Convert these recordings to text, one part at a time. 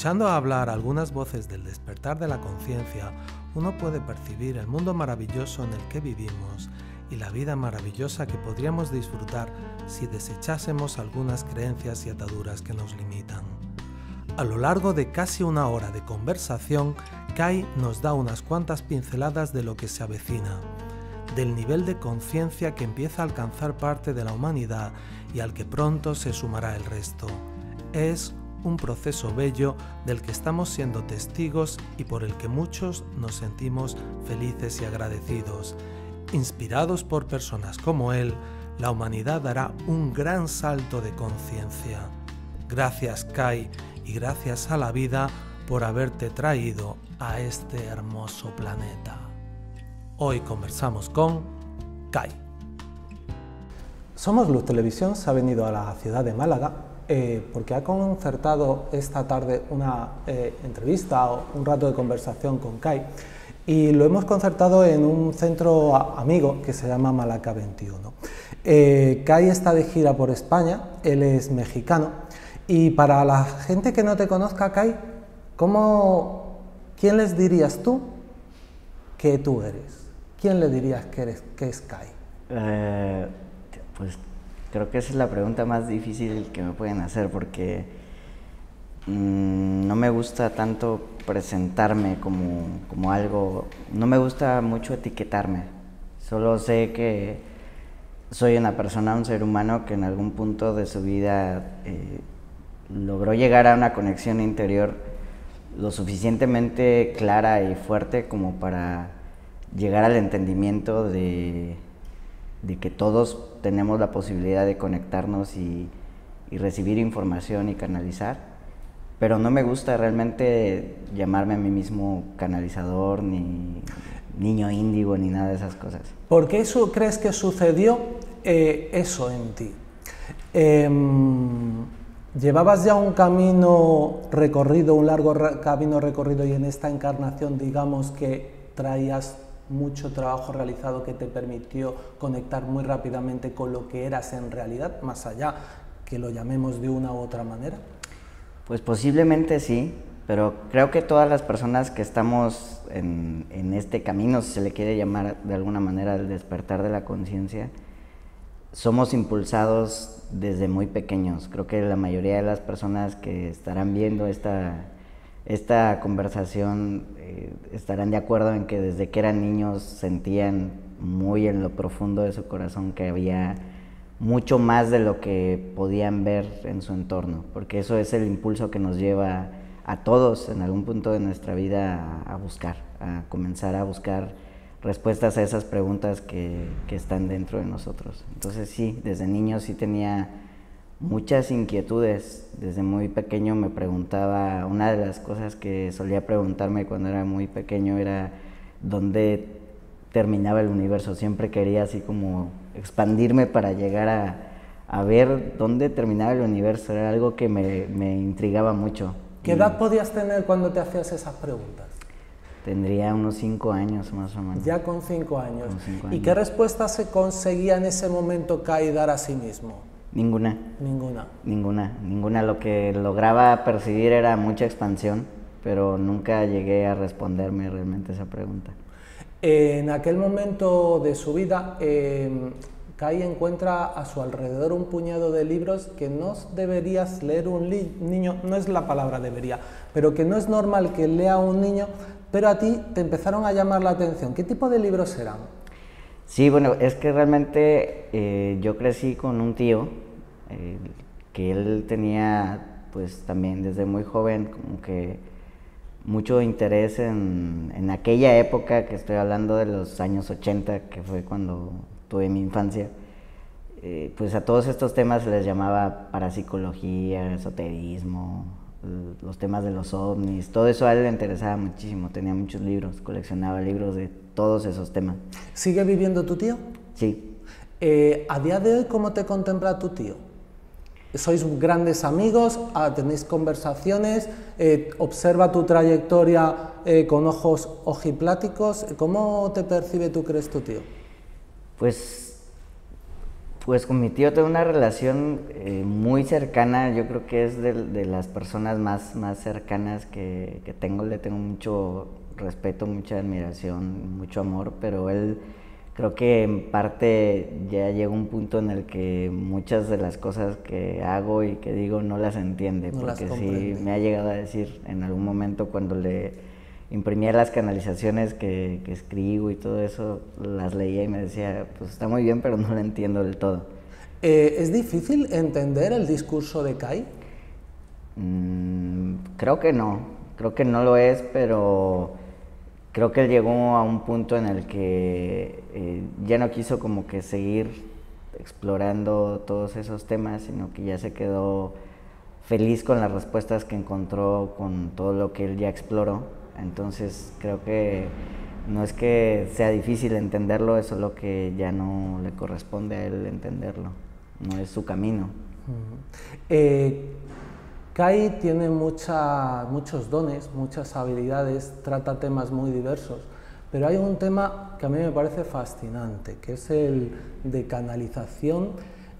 Escuchando hablar algunas voces del despertar de la conciencia, uno puede percibir el mundo maravilloso en el que vivimos y la vida maravillosa que podríamos disfrutar si desechásemos algunas creencias y ataduras que nos limitan. A lo largo de casi una hora de conversación, Kai nos da unas cuantas pinceladas de lo que se avecina, del nivel de conciencia que empieza a alcanzar parte de la humanidad y al que pronto se sumará el resto. Es un proceso bello del que estamos siendo testigos y por el que muchos nos sentimos felices y agradecidos. Inspirados por personas como él, la humanidad dará un gran salto de conciencia. Gracias, Kai, y gracias a la vida por haberte traído a este hermoso planeta. Hoy conversamos con Kai. Somos Luz Televisión se ha venido a la ciudad de Málaga porque ha concertado esta tarde una entrevista o un rato de conversación con Kai, y lo hemos concertado en un centro amigo que se llama Malaca 21. Kai está de gira por España, él es mexicano, y para la gente que no te conozca, Kai, ¿quién les dirías tú que tú eres? ¿Quién le dirías que es Kai? Pues creo que esa es la pregunta más difícil que me pueden hacer, porque no me gusta tanto presentarme como algo, no me gusta mucho etiquetarme, solo sé que soy una persona, un ser humano que en algún punto de su vida logró llegar a una conexión interior lo suficientemente clara y fuerte como para llegar al entendimiento de que todos tenemos la posibilidad de conectarnos y recibir información y canalizar, pero no me gusta realmente llamarme a mí mismo canalizador, ni niño índigo, ni nada de esas cosas. ¿Por qué crees que sucedió eso en ti? ¿Llevabas ya un camino recorrido, un largo camino recorrido, y en esta encarnación digamos que traías mucho trabajo realizado que te permitió conectar muy rápidamente con lo que eras en realidad, más allá que lo llamemos de una u otra manera? Pues posiblemente sí, pero creo que todas las personas que estamos en este camino, si se le quiere llamar de alguna manera el despertar de la conciencia, somos impulsados desde muy pequeños. Creo que la mayoría de las personas que estarán viendo esta conversación estarán de acuerdo en que desde que eran niños sentían muy en lo profundo de su corazón que había mucho más de lo que podían ver en su entorno, porque eso es el impulso que nos lleva a todos en algún punto de nuestra vida a buscar, a comenzar a buscar respuestas a esas preguntas que están dentro de nosotros. Entonces sí, desde niño sí tenía muchas inquietudes. Desde muy pequeño me preguntaba, una de las cosas que solía preguntarme cuando era muy pequeño era dónde terminaba el universo. Siempre quería así como expandirme para llegar a ver dónde terminaba el universo. Era algo que me intrigaba mucho. ¿Qué edad podías tener cuando te hacías esas preguntas? Tendría unos 5 años más o menos. Ya con 5 años. Con 5 años. ¿Y qué respuesta se conseguía en ese momento Kai dar a sí mismo? Ninguna. Ninguna. Lo que lograba percibir era mucha expansión, pero nunca llegué a responderme realmente esa pregunta. En aquel momento de su vida, Kai encuentra a su alrededor un puñado de libros que no deberías leer un niño, no es la palabra debería, pero que no es normal que lea un niño, pero a ti te empezaron a llamar la atención. ¿Qué tipo de libros eran? Sí, bueno, es que realmente yo crecí con un tío que él tenía pues también desde muy joven como que mucho interés en aquella época, que estoy hablando de los años 80, que fue cuando tuve mi infancia. Pues a todos estos temas se les llamaba parapsicología, esoterismo, los temas de los ovnis, todo eso a él le interesaba muchísimo, tenía muchos libros, coleccionaba libros de todos esos temas. ¿Sigue viviendo tu tío? Sí. A día de hoy, ¿cómo te contempla tu tío? ¿Sois grandes amigos? ¿Tenéis conversaciones? ¿Observa tu trayectoria con ojos ojipláticos? ¿Cómo te percibe, tú crees, tu tío? Pues Pues con mi tío tengo una relación muy cercana, yo creo que es de las personas más cercanas que tengo, le tengo mucho respeto, mucha admiración, mucho amor, pero él creo que en parte ya llega un punto en el que muchas de las cosas que hago y que digo no las entiende, No las porque comprende. sí me ha llegado a decir en algún momento cuando le imprimía las canalizaciones que escribo y todo eso, las leía y me decía, pues está muy bien, pero no lo entiendo del todo. ¿Es difícil entender el discurso de Kai? Creo que no lo es, pero creo que él llegó a un punto en el que ya no quiso como que seguir explorando todos esos temas, sino que ya se quedó feliz con las respuestas que encontró con todo lo que él ya exploró. Entonces creo que no es que sea difícil entenderlo, es solo que ya no le corresponde a él entenderlo, no es su camino. Kai tiene muchos dones, muchas habilidades, trata temas muy diversos, pero hay un tema que a mí me parece fascinante, que es el de canalización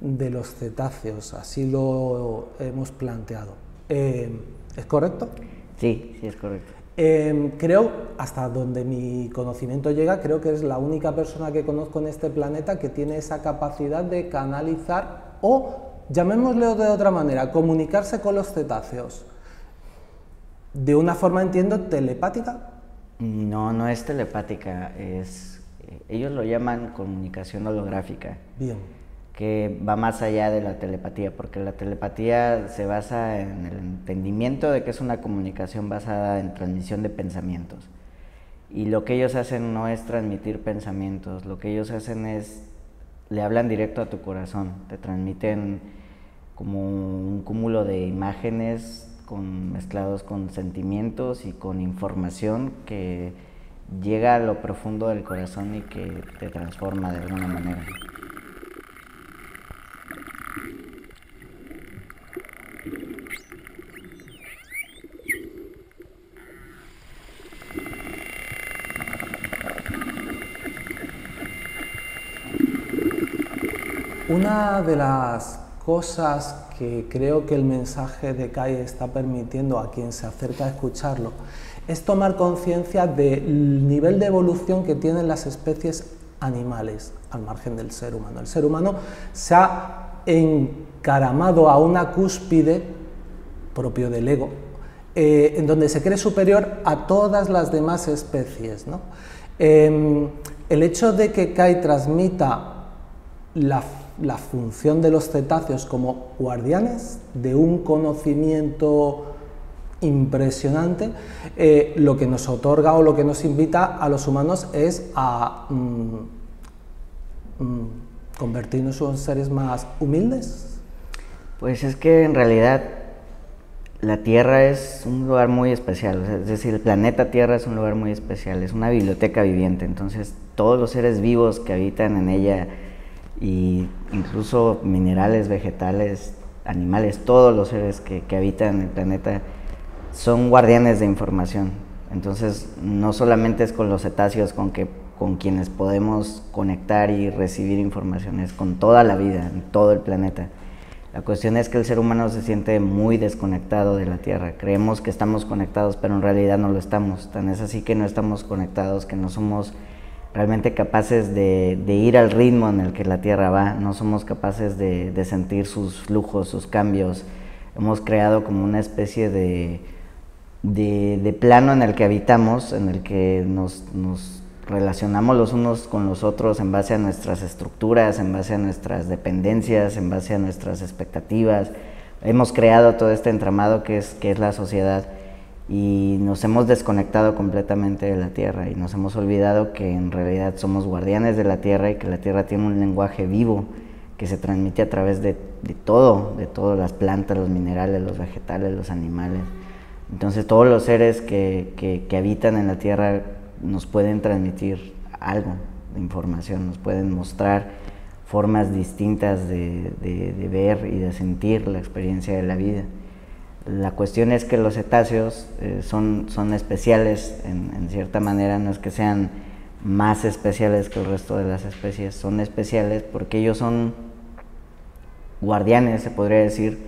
de los cetáceos, así lo hemos planteado. ¿Es correcto? Sí, sí es correcto. Creo, hasta donde mi conocimiento llega, creo que es la única persona que conozco en este planeta que tiene esa capacidad de canalizar o, llamémoslo de otra manera, comunicarse con los cetáceos. De una forma, entiendo, telepática. No, no es telepática, ellos lo llaman comunicación holográfica. Bien. Que va más allá de la telepatía, porque la telepatía se basa en el entendimiento de que es una comunicación basada en transmisión de pensamientos. Y lo que ellos hacen no es transmitir pensamientos, lo que ellos hacen es, le hablan directo a tu corazón, te transmiten como un cúmulo de imágenes mezclados con sentimientos y con información que llega a lo profundo del corazón y que te transforma de alguna manera. Una de las cosas que creo que el mensaje de Kai está permitiendo a quien se acerca a escucharlo es tomar conciencia del nivel de evolución que tienen las especies animales al margen del ser humano. El ser humano se ha encaramado a una cúspide propio del ego, en donde se cree superior a todas las demás especies, ¿no? El hecho de que Kai transmita la función de los cetáceos como guardianes de un conocimiento impresionante, lo que nos otorga o lo que nos invita a los humanos es a convertirnos en seres más humildes. Pues es que en realidad la Tierra es un lugar muy especial, es decir, el planeta Tierra es un lugar muy especial, es una biblioteca viviente, entonces todos los seres vivos que habitan en ella, y incluso minerales, vegetales, animales, todos los seres que habitan el planeta son guardianes de información. Entonces no solamente es con los cetáceos con quienes podemos conectar y recibir información, es con toda la vida, en todo el planeta. La cuestión es que el ser humano se siente muy desconectado de la Tierra. Creemos que estamos conectados, pero en realidad no lo estamos. Tan es así que no estamos conectados, que no somos realmente capaces de ir al ritmo en el que la Tierra va, no somos capaces de sentir sus flujos, sus cambios. Hemos creado como una especie de plano en el que habitamos, en el que nos relacionamos los unos con los otros en base a nuestras estructuras, en base a nuestras dependencias, en base a nuestras expectativas. Hemos creado todo este entramado que es la sociedad, y nos hemos desconectado completamente de la Tierra y nos hemos olvidado que en realidad somos guardianes de la Tierra y que la Tierra tiene un lenguaje vivo que se transmite a través de todo, las plantas, los minerales, los vegetales, los animales. Entonces todos los seres que habitan en la Tierra nos pueden transmitir algo de información, nos pueden mostrar formas distintas de ver y de sentir la experiencia de la vida. La cuestión es que los cetáceos son especiales en cierta manera, no es que sean más especiales que el resto de las especies, son especiales porque ellos son guardianes, se podría decir,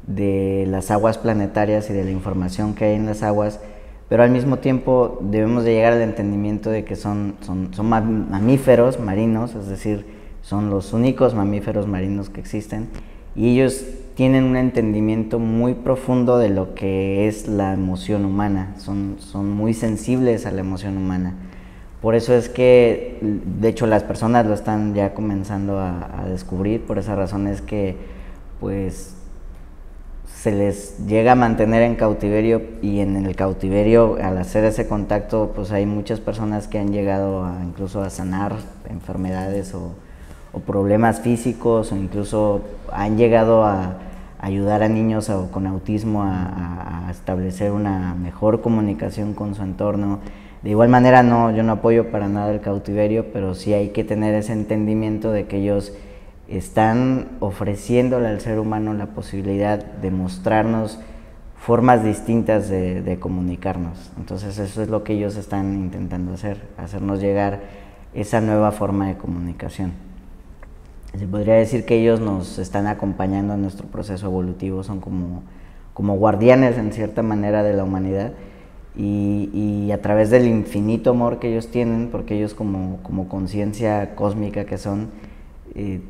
de las aguas planetarias y de la información que hay en las aguas, pero al mismo tiempo debemos de llegar al entendimiento de que son mamíferos marinos, es decir, son los únicos mamíferos marinos que existen, y ellos tienen un entendimiento muy profundo de lo que es la emoción humana, son muy sensibles a la emoción humana. Por eso es que, de hecho, las personas lo están ya comenzando a descubrir. Por esa razón es que, pues, se les llega a mantener en cautiverio, y en el cautiverio, al hacer ese contacto, pues hay muchas personas que han llegado incluso a sanar enfermedades o problemas físicos, o incluso han llegado a ayudar a niños con autismo a establecer una mejor comunicación con su entorno. De igual manera, yo no apoyo para nada el cautiverio, pero sí hay que tener ese entendimiento de que ellos están ofreciéndole al ser humano la posibilidad de mostrarnos formas distintas de comunicarnos. Entonces eso es lo que ellos están intentando hacernos llegar esa nueva forma de comunicación. Se podría decir que ellos nos están acompañando en nuestro proceso evolutivo, son como guardianes en cierta manera de la humanidad. Y a través del infinito amor que ellos tienen, porque ellos como conciencia cósmica que son,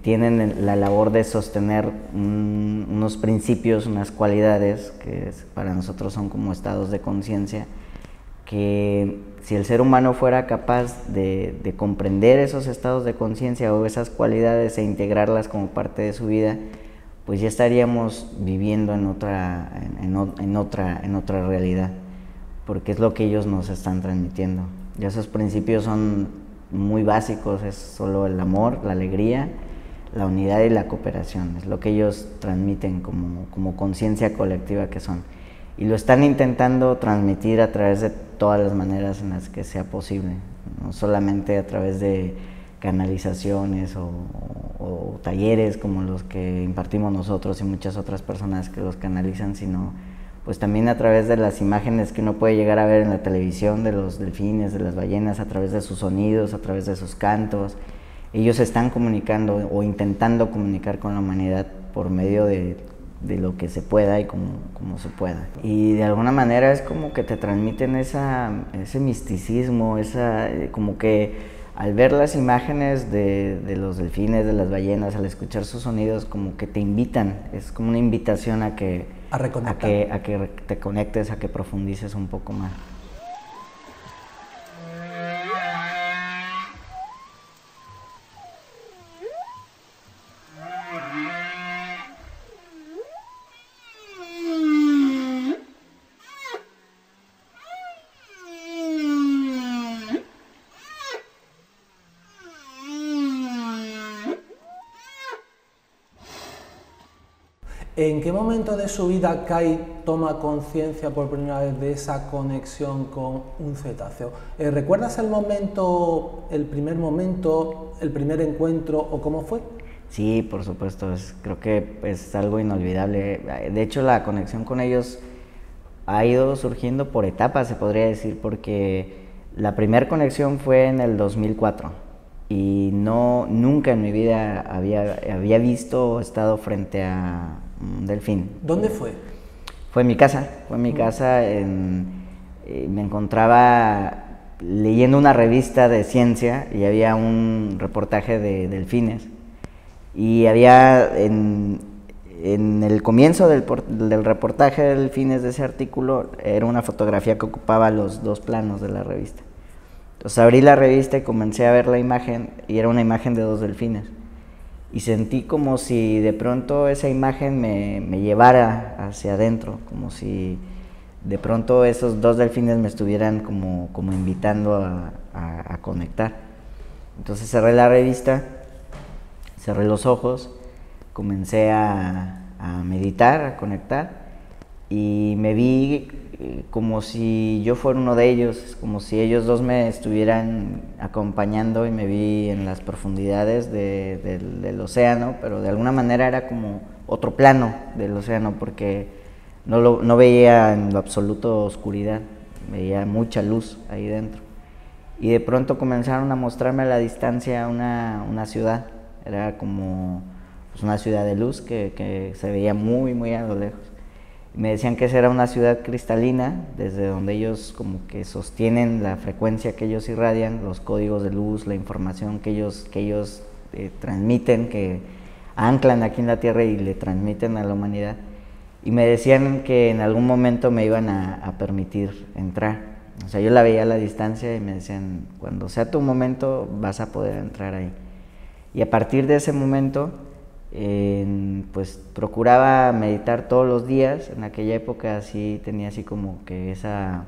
tienen la labor de sostener unos principios, unas cualidades que para nosotros son como estados de conciencia, que si el ser humano fuera capaz de comprender esos estados de conciencia o esas cualidades e integrarlas como parte de su vida, pues ya estaríamos viviendo en otra realidad, porque es lo que ellos nos están transmitiendo. Y esos principios son muy básicos, es solo el amor, la alegría, la unidad y la cooperación, es lo que ellos transmiten como conciencia colectiva que son. Y lo están intentando transmitir a través de todas las maneras en las que sea posible, no solamente a través de canalizaciones o talleres como los que impartimos nosotros y muchas otras personas que los canalizan, sino pues también a través de las imágenes que uno puede llegar a ver en la televisión de los delfines, de las ballenas, a través de sus sonidos, a través de sus cantos. Ellos están comunicando o intentando comunicar con la humanidad por medio de lo que se pueda y como se pueda. Y de alguna manera es como que te transmiten ese misticismo, como que al ver las imágenes de los delfines, de las ballenas, al escuchar sus sonidos, como que te invitan, es como una invitación a que te conectes, a que profundices un poco más. ¿En qué momento de su vida Kai toma conciencia por primera vez de esa conexión con un cetáceo? ¿Recuerdas el primer momento, el primer encuentro o cómo fue? Sí, por supuesto, creo que es algo inolvidable. De hecho, la conexión con ellos ha ido surgiendo por etapas, se podría decir, porque la primera conexión fue en el 2004 y nunca en mi vida había visto o estado frente a un delfín. ¿Dónde fue? Fue en mi casa, me encontraba leyendo una revista de ciencia y había un reportaje de delfines y había en el comienzo del reportaje de delfines de ese artículo era una fotografía que ocupaba los dos planos de la revista. Entonces abrí la revista y comencé a ver la imagen y era una imagen de dos delfines. Y sentí como si de pronto esa imagen me llevara hacia adentro, como si de pronto esos dos delfines me estuvieran como invitando a conectar. Entonces cerré la revista, cerré los ojos, comencé a meditar, a conectar y me vi como si yo fuera uno de ellos, como si ellos dos me estuvieran acompañando y me vi en las profundidades del océano, pero de alguna manera era como otro plano del océano porque no veía en lo absoluto oscuridad, veía mucha luz ahí dentro. Y de pronto comenzaron a mostrarme a la distancia una ciudad, era como pues, una ciudad de luz que se veía muy, muy a lo lejos. Me decían que esa era una ciudad cristalina, desde donde ellos como que sostienen la frecuencia que ellos irradian, los códigos de luz, la información que ellos transmiten, que anclan aquí en la Tierra y le transmiten a la humanidad. Y me decían que en algún momento me iban a permitir entrar. O sea, yo la veía a la distancia y me decían, cuando sea tu momento vas a poder entrar ahí. Y a partir de ese momento, pues procuraba meditar todos los días. En aquella época sí tenía así como que esa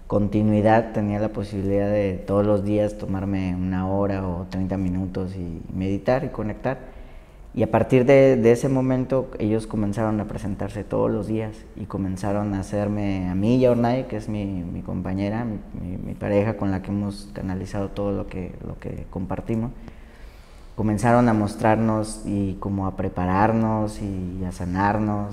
continuidad, tenía la posibilidad de todos los días tomarme 1 hora o 30 minutos y meditar y conectar. Y a partir de ese momento ellos comenzaron a presentarse todos los días y comenzaron a hacerme, a mí y a Ornay, que es mi compañera, mi pareja con la que hemos canalizado todo lo que compartimos, comenzaron a mostrarnos y como a prepararnos y a sanarnos.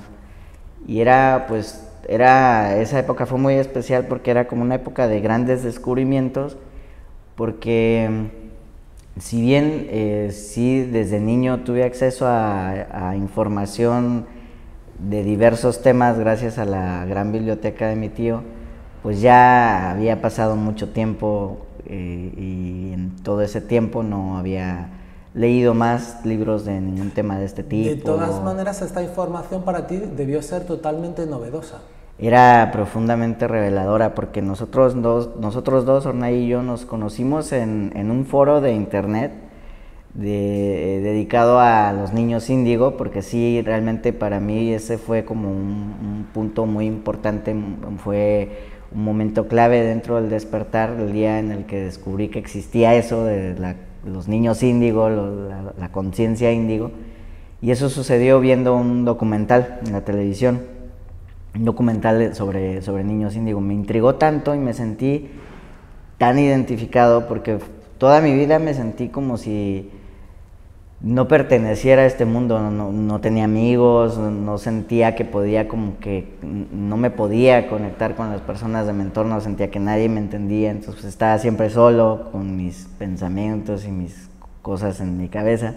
Y esa época fue muy especial porque era como una época de grandes descubrimientos, porque si bien sí desde niño tuve acceso a información de diversos temas gracias a la gran biblioteca de mi tío, pues ya había pasado mucho tiempo y en todo ese tiempo no había leído más libros de ningún tema de este tipo. De todas maneras, esta información para ti debió ser totalmente novedosa. Era profundamente reveladora porque nosotros dos, Ornay y yo, nos conocimos en un foro de internet dedicado a los niños índigo, porque sí, realmente para mí ese fue como un punto muy importante, fue un momento clave dentro del despertar, el día en el que descubrí que existía eso de los niños índigo, la conciencia índigo, y eso sucedió viendo un documental en la televisión. Un documental sobre niños índigo. Me intrigó tanto y me sentí tan identificado porque toda mi vida me sentí como si no perteneciera a este mundo, no tenía amigos, no sentía que podía, como que no me podía conectar con las personas de mi entorno, sentía que nadie me entendía, entonces estaba siempre solo con mis pensamientos y mis cosas en mi cabeza.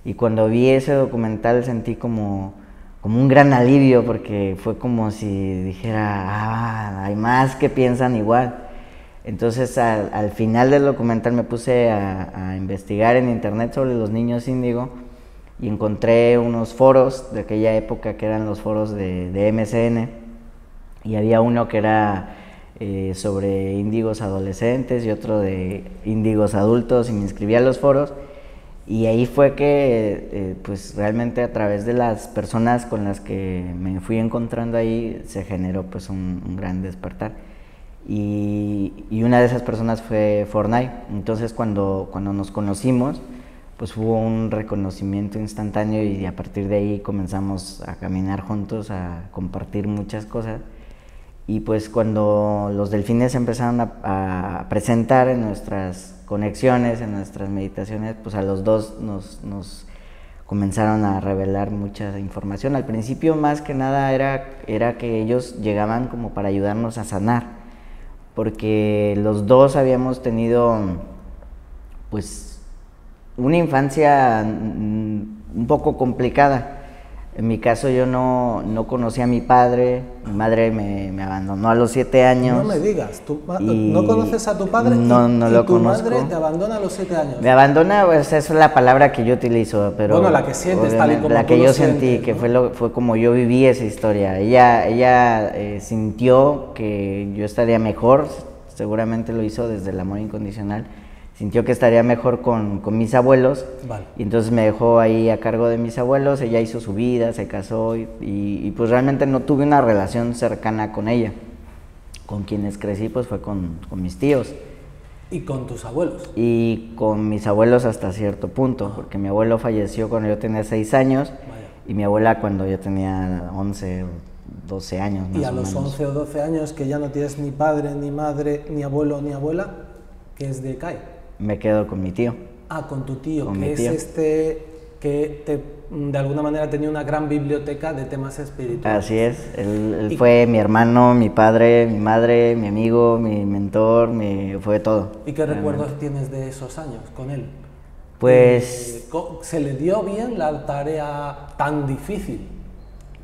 Y cuando vi ese documental sentí como un gran alivio, porque fue como si dijera, hay más que piensan igual. Entonces al final del documental me puse a investigar en internet sobre los niños índigo y encontré unos foros de aquella época que eran los foros de MSN, y había uno que era sobre índigos adolescentes y otro de índigos adultos, y me inscribí a los foros. Y ahí fue que pues realmente a través de las personas con las que me fui encontrando ahí se generó pues un gran despertar. Y una de esas personas fue Ornay. Entonces cuando nos conocimos, pues hubo un reconocimiento instantáneo y a partir de ahí comenzamos a caminar juntos, a compartir muchas cosas. Y pues cuando los delfines se empezaron a presentar en nuestras conexiones, en nuestras meditaciones, pues a los dos nos comenzaron a revelar mucha información. Al principio más que nada era que ellos llegaban como para ayudarnos a sanar, porque los dos habíamos tenido pues una infancia un poco complicada. En mi caso yo no conocí a mi padre, mi madre me abandonó a los 7 años. No me digas, ¿no conoces a tu padre? No lo tu conozco. Madre te abandona a los 7 años. Me abandona, pues esa es la palabra que yo utilizo, pero bueno, la que sientes, tal y como la tú que lo yo sientes, sentí, ¿no? que fue como yo viví esa historia. Ella sintió que yo estaría mejor, seguramente lo hizo desde el amor incondicional. Sintió que estaría mejor con mis abuelos, vale. Y entonces me dejó ahí a cargo de mis abuelos. Ella hizo su vida, se casó y pues realmente no tuve una relación cercana con ella. Con quienes crecí pues fue con mis tíos. ¿Y con tus abuelos? Y con mis abuelos hasta cierto punto, porque mi abuelo falleció cuando yo tenía 6 años. Vaya. Y mi abuela cuando yo tenía 11 o 12 años. ¿Y a los 11 o 12 años que ya no tienes ni padre, ni madre, ni abuelo, ni abuela, qué es de Kai? Me quedo con mi tío. Ah, con tu tío, con que es tío. que de alguna manera tenía una gran biblioteca de temas espirituales. Así es, él fue mi hermano, mi padre, mi madre, mi amigo, mi mentor, fue todo. ¿Y qué recuerdos tienes de esos años con él? Pues ¿Se le dio bien la tarea tan difícil?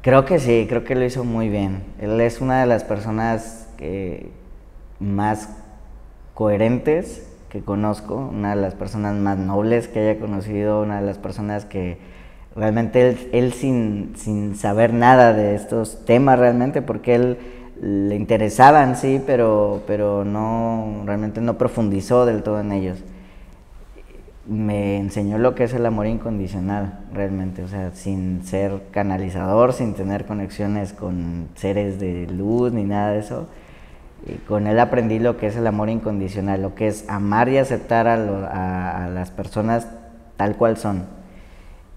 creo que sí, creo que lo hizo muy bien. Él es una de las personas más coherentes que conozco, una de las personas más nobles que haya conocido, una de las personas que realmente él sin saber nada de estos temas realmente, porque él le interesaban, sí, pero no, realmente no profundizó del todo en ellos. Me enseñó lo que es el amor incondicional, realmente, o sea, sin ser canalizador, sin tener conexiones con seres de luz ni nada de eso. Y con él aprendí lo que es el amor incondicional, lo que es amar y aceptar a las personas tal cual son.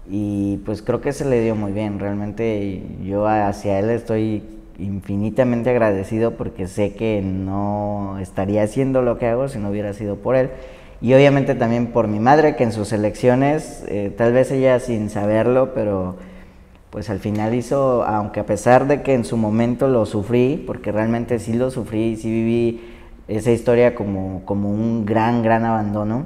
Y pues creo que se le dio muy bien, realmente yo hacia él estoy infinitamente agradecido porque sé que no estaría haciendo lo que hago si no hubiera sido por él. Y obviamente también por mi madre, que en sus elecciones, tal vez ella sin saberlo, pero pues al final hizo, aunque a pesar de que en su momento lo sufrí, porque realmente sí lo sufrí, sí viví esa historia como un gran abandono,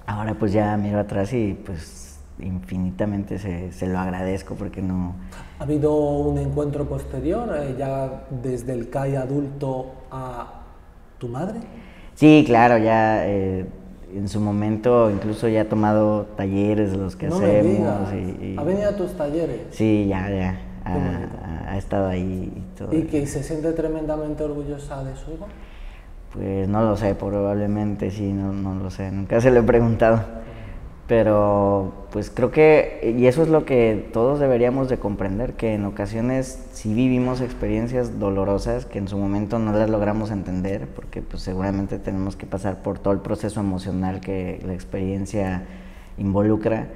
ahora pues ya miro atrás y pues infinitamente se lo agradezco porque no... ¿Ha habido un encuentro posterior, ya desde el CAI adulto a tu madre? Sí, claro, ya en su momento incluso ya ha tomado talleres los que No hacemos. me digas. ¿Ha venido a tus talleres? Sí, ya ha estado ahí y todo. ¿Y que se siente tremendamente orgullosa de su hijo? Pues no lo sé, probablemente sí, no lo sé, nunca se lo he preguntado. Pero pues creo que, y eso es lo que todos deberíamos de comprender, que en ocasiones sí vivimos experiencias dolorosas que en su momento no las logramos entender, porque pues seguramente tenemos que pasar por todo el proceso emocional que la experiencia involucra,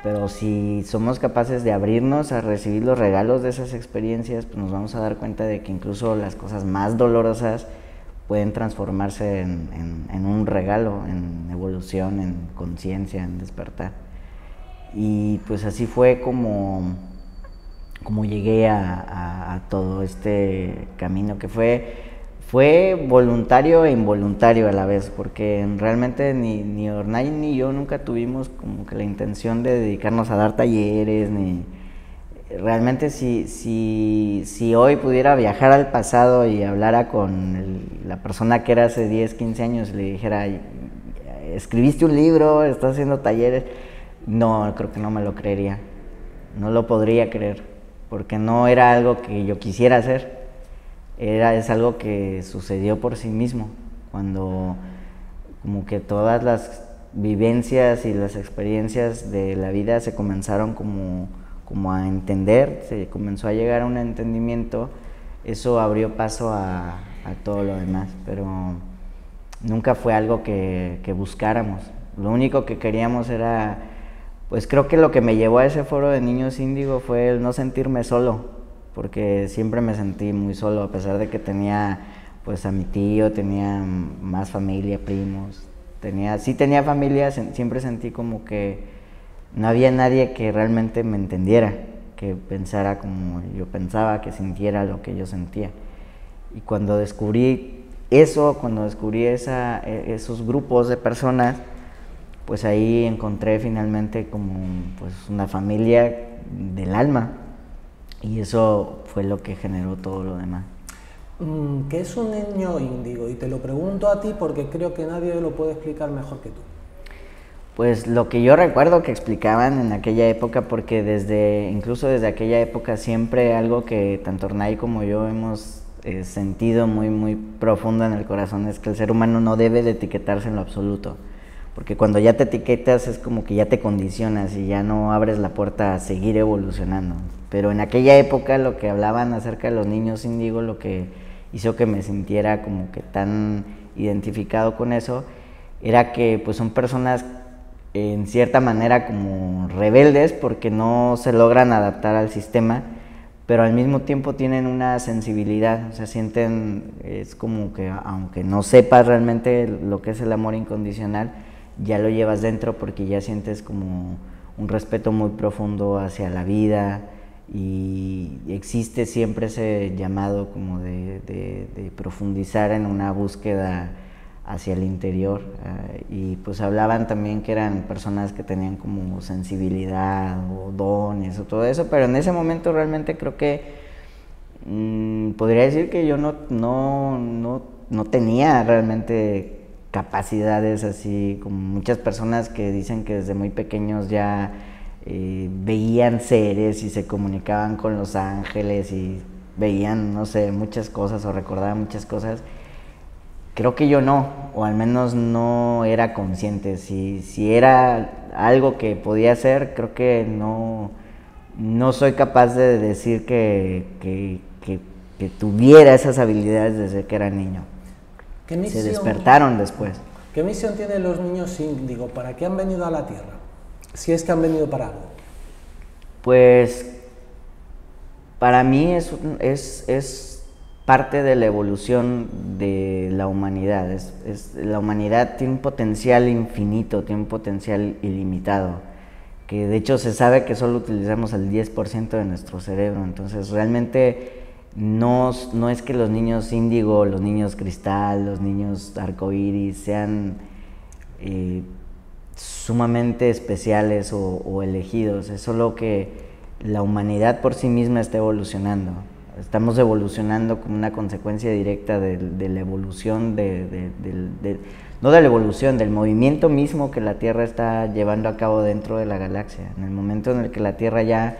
pero si somos capaces de abrirnos a recibir los regalos de esas experiencias, pues nos vamos a dar cuenta de que incluso las cosas más dolorosas pueden transformarse en un regalo, en evolución, en conciencia, en despertar. Y pues así fue como llegué a todo este camino, que fue voluntario e involuntario a la vez, porque realmente ni Ornay ni yo nunca tuvimos como que la intención de dedicarnos a dar talleres, ni... Realmente si hoy pudiera viajar al pasado y hablara con la persona que era hace 10, 15 años y le dijera, escribiste un libro, estás haciendo talleres, no, creo que no me lo creería, no lo podría creer, porque no era algo que yo quisiera hacer, es algo que sucedió por sí mismo, cuando como que todas las vivencias y las experiencias de la vida se comenzaron como a entender, se comenzó a llegar a un entendimiento, eso abrió paso a todo lo demás, pero nunca fue algo que buscáramos. Lo único que queríamos era, pues creo que lo que me llevó a ese foro de niños índigo fue el no sentirme solo, porque siempre me sentí muy solo, a pesar de que tenía pues a mi tío, tenía más familia, primos, sí tenía familia, siempre sentí como que no había nadie que realmente me entendiera, que pensara como yo pensaba, que sintiera lo que yo sentía. Y cuando descubrí eso, cuando descubrí esos grupos de personas, pues ahí encontré finalmente como pues una familia del alma. Y eso fue lo que generó todo lo demás. ¿Qué es un niño índigo? Y te lo pregunto a ti porque creo que nadie lo puede explicar mejor que tú. Pues lo que yo recuerdo que explicaban en aquella época, porque incluso desde aquella época siempre algo que tanto Ornay como yo hemos sentido muy profundo en el corazón es que el ser humano no debe de etiquetarse en lo absoluto, porque cuando ya te etiquetas es como que ya te condicionas y ya no abres la puerta a seguir evolucionando. Pero en aquella época lo que hablaban acerca de los niños índigo, lo que hizo que me sintiera como que tan identificado con eso, era que pues son personas en cierta manera como rebeldes porque no se logran adaptar al sistema, pero al mismo tiempo tienen una sensibilidad, o sea, sienten, es como que aunque no sepas realmente lo que es el amor incondicional, ya lo llevas dentro porque ya sientes como un respeto muy profundo hacia la vida y existe siempre ese llamado como de profundizar en una búsqueda hacia el interior, y pues hablaban también que eran personas que tenían como sensibilidad o dones o todo eso, pero en ese momento realmente creo que podría decir que yo no tenía realmente capacidades así como muchas personas que dicen que desde muy pequeños ya veían seres y se comunicaban con los ángeles y veían, no sé, muchas cosas o recordaban muchas cosas. Creo que yo no, o al menos no era consciente. Si era algo que podía hacer, creo que no soy capaz de decir que tuviera esas habilidades desde que era niño. Se despertaron después. ¿Qué misión tienen los niños índigo? ¿Para qué han venido a la Tierra? Si es que han venido para algo. Pues para mí es parte de la evolución de la humanidad. La humanidad tiene un potencial infinito, tiene un potencial ilimitado, que de hecho se sabe que solo utilizamos el 10% de nuestro cerebro. Entonces realmente no es que los niños índigo, los niños cristal, los niños arcoíris sean sumamente especiales o elegidos. Es solo que la humanidad por sí misma está evolucionando. Estamos evolucionando como una consecuencia directa de la evolución, no de la evolución, del movimiento mismo que la Tierra está llevando a cabo dentro de la galaxia. En el momento en el que la Tierra ya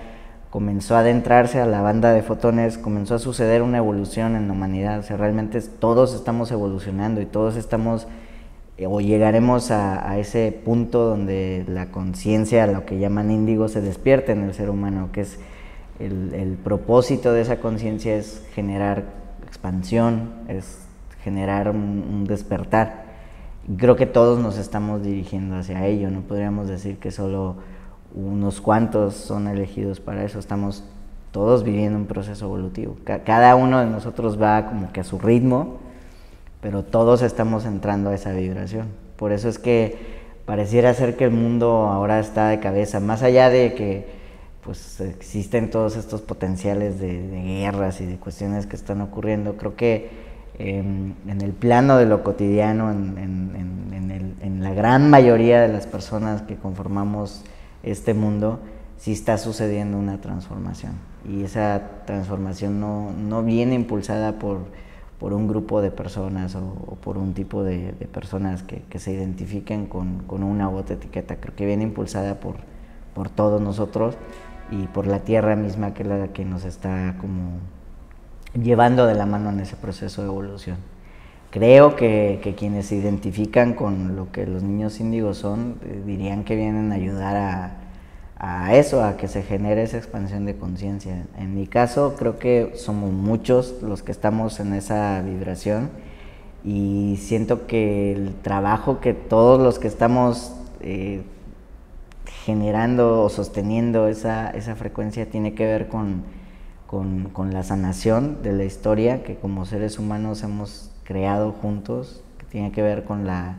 comenzó a adentrarse a la banda de fotones, comenzó a suceder una evolución en la humanidad. O sea, realmente todos estamos evolucionando y todos estamos o llegaremos a ese punto donde la conciencia, lo que llaman índigo, se despierte en el ser humano, que es el propósito de esa conciencia es generar expansión, es generar un despertar. Y creo que todos nos estamos dirigiendo hacia ello. No podríamos decir que solo unos cuantos son elegidos para eso. Estamos todos viviendo un proceso evolutivo. Cada uno de nosotros va como que a su ritmo, pero todos estamos entrando a esa vibración. Por eso es que pareciera ser que el mundo ahora está de cabeza, más allá de que pues existen todos estos potenciales de guerras y de cuestiones que están ocurriendo. Creo que en el plano de lo cotidiano, en la gran mayoría de las personas que conformamos este mundo, sí está sucediendo una transformación. Y esa transformación no viene impulsada por un grupo de personas o por un tipo de personas que se identifiquen con una u otra etiqueta. Creo que viene impulsada por todos nosotros y por la Tierra misma, que es la que nos está como llevando de la mano en ese proceso de evolución. Creo que quienes se identifican con lo que los niños índigos son, dirían que vienen a ayudar a eso, a que se genere esa expansión de conciencia. En mi caso, creo que somos muchos los que estamos en esa vibración y siento que el trabajo que todos los que estamos generando o sosteniendo esa frecuencia tiene que ver con la sanación de la historia que como seres humanos hemos creado juntos, que tiene que ver con la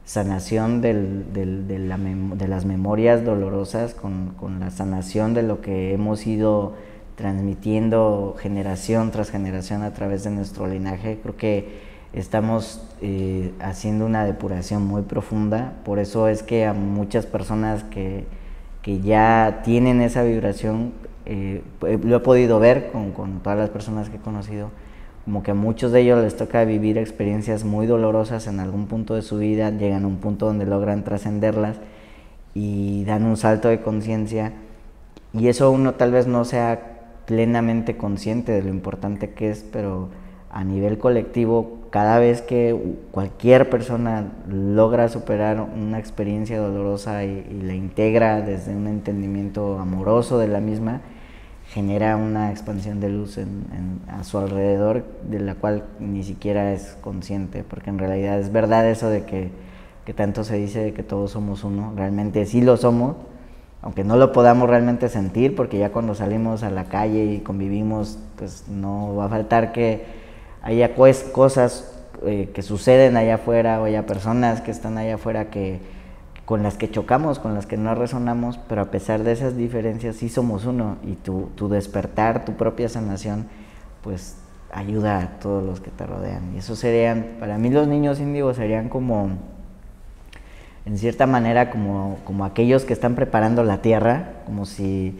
sanación de las memorias dolorosas, con la sanación de lo que hemos ido transmitiendo generación tras generación a través de nuestro linaje. Creo que estamos haciendo una depuración muy profunda. Por eso es que a muchas personas que ya tienen esa vibración, lo he podido ver con todas las personas que he conocido, como que a muchos de ellos les toca vivir experiencias muy dolorosas en algún punto de su vida, llegan a un punto donde logran trascenderlas y dan un salto de conciencia, y eso uno tal vez no sea plenamente consciente de lo importante que es, pero a nivel colectivo, cada vez que cualquier persona logra superar una experiencia dolorosa y la integra desde un entendimiento amoroso de la misma, genera una expansión de luz a su alrededor, de la cual ni siquiera es consciente, porque en realidad es verdad eso de que tanto se dice de que todos somos uno. Realmente sí lo somos, aunque no lo podamos realmente sentir, porque ya cuando salimos a la calle y convivimos, pues no va a faltar que haya cosas que suceden allá afuera, o haya personas que están allá afuera con las que chocamos, con las que no resonamos, pero a pesar de esas diferencias sí somos uno, y tu despertar, tu propia sanación, pues ayuda a todos los que te rodean. Y eso serían, para mí los niños índigos serían como, en cierta manera, como aquellos que están preparando la tierra, como si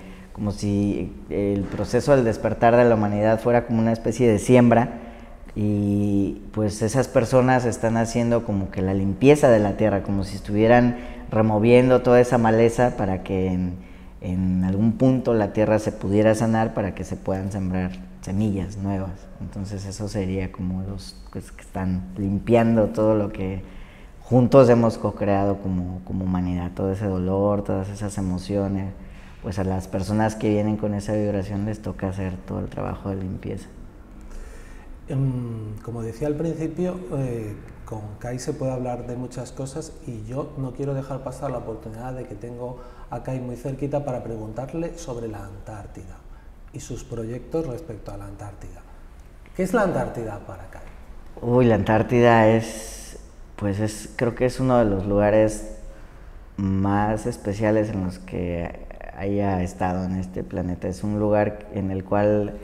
el proceso del despertar de la humanidad fuera como una especie de siembra, y pues esas personas están haciendo como que la limpieza de la tierra, como si estuvieran removiendo toda esa maleza para que en algún punto la tierra se pudiera sanar para que se puedan sembrar semillas nuevas. Entonces eso sería como los pues, que están limpiando todo lo que juntos hemos co-creado como humanidad, todo ese dolor, todas esas emociones. Pues a las personas que vienen con esa vibración les toca hacer todo el trabajo de limpieza. Como decía al principio, con Kai se puede hablar de muchas cosas y yo no quiero dejar pasar la oportunidad de que tengo a Kai muy cerquita para preguntarle sobre la Antártida y sus proyectos respecto a la Antártida. ¿Qué es la Antártida para Kai? Uy, la Antártida creo que es uno de los lugares más especiales en los que haya estado en este planeta. Es un lugar en el cual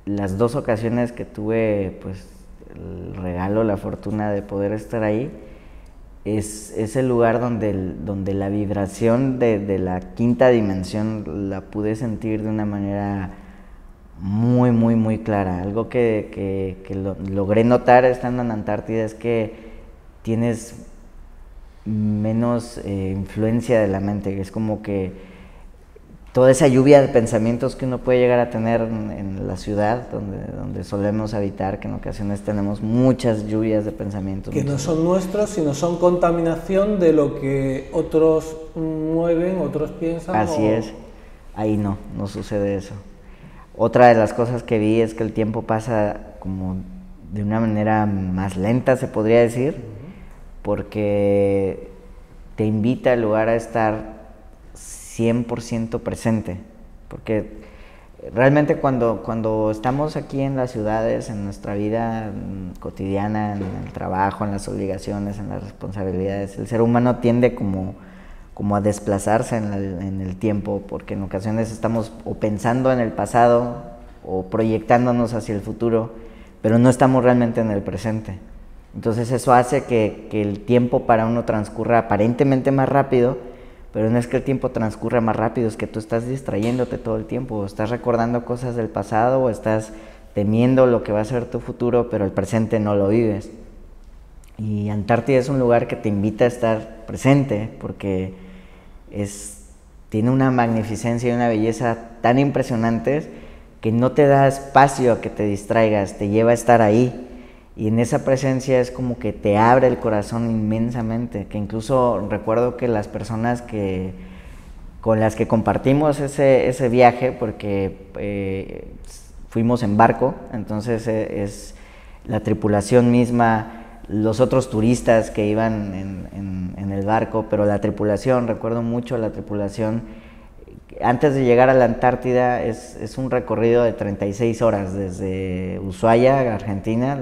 las 2 ocasiones que tuve pues el regalo, la fortuna de poder estar ahí, es el lugar donde la vibración de la 5ª dimensión la pude sentir de una manera muy, muy, muy clara. Algo que logré notar estando en Antártida es que tienes menos influencia de la mente. Es como que toda esa lluvia de pensamientos que uno puede llegar a tener en la ciudad donde solemos habitar, que en ocasiones tenemos muchas lluvias de pensamientos. Que no son nuestros, sino son contaminación de lo que otros mueven, otros piensan. Así es, ahí no sucede eso. Otra de las cosas que vi es que el tiempo pasa como de una manera más lenta, se podría decir, porque te invita el lugar a estar 100% presente, porque realmente cuando estamos aquí en las ciudades, en nuestra vida cotidiana, en el trabajo, en las obligaciones, en las responsabilidades, el ser humano tiende como a desplazarse en el tiempo, porque en ocasiones estamos o pensando en el pasado o proyectándonos hacia el futuro, pero no estamos realmente en el presente. Entonces eso hace que el tiempo para uno transcurra aparentemente más rápido, pero no es que el tiempo transcurra más rápido, es que tú estás distrayéndote todo el tiempo, o estás recordando cosas del pasado, o estás temiendo lo que va a ser tu futuro, pero el presente no lo vives. Y Antártida es un lugar que te invita a estar presente, porque tiene una magnificencia y una belleza tan impresionantes que no te da espacio a que te distraigas, te lleva a estar ahí. Y en esa presencia es como que te abre el corazón inmensamente, que incluso recuerdo que las personas con las que compartimos ese viaje, porque fuimos en barco, entonces es la tripulación misma, los otros turistas que iban en el barco, pero la tripulación, recuerdo mucho la tripulación. Antes de llegar a la Antártida es un recorrido de 36 horas desde Ushuaia, Argentina,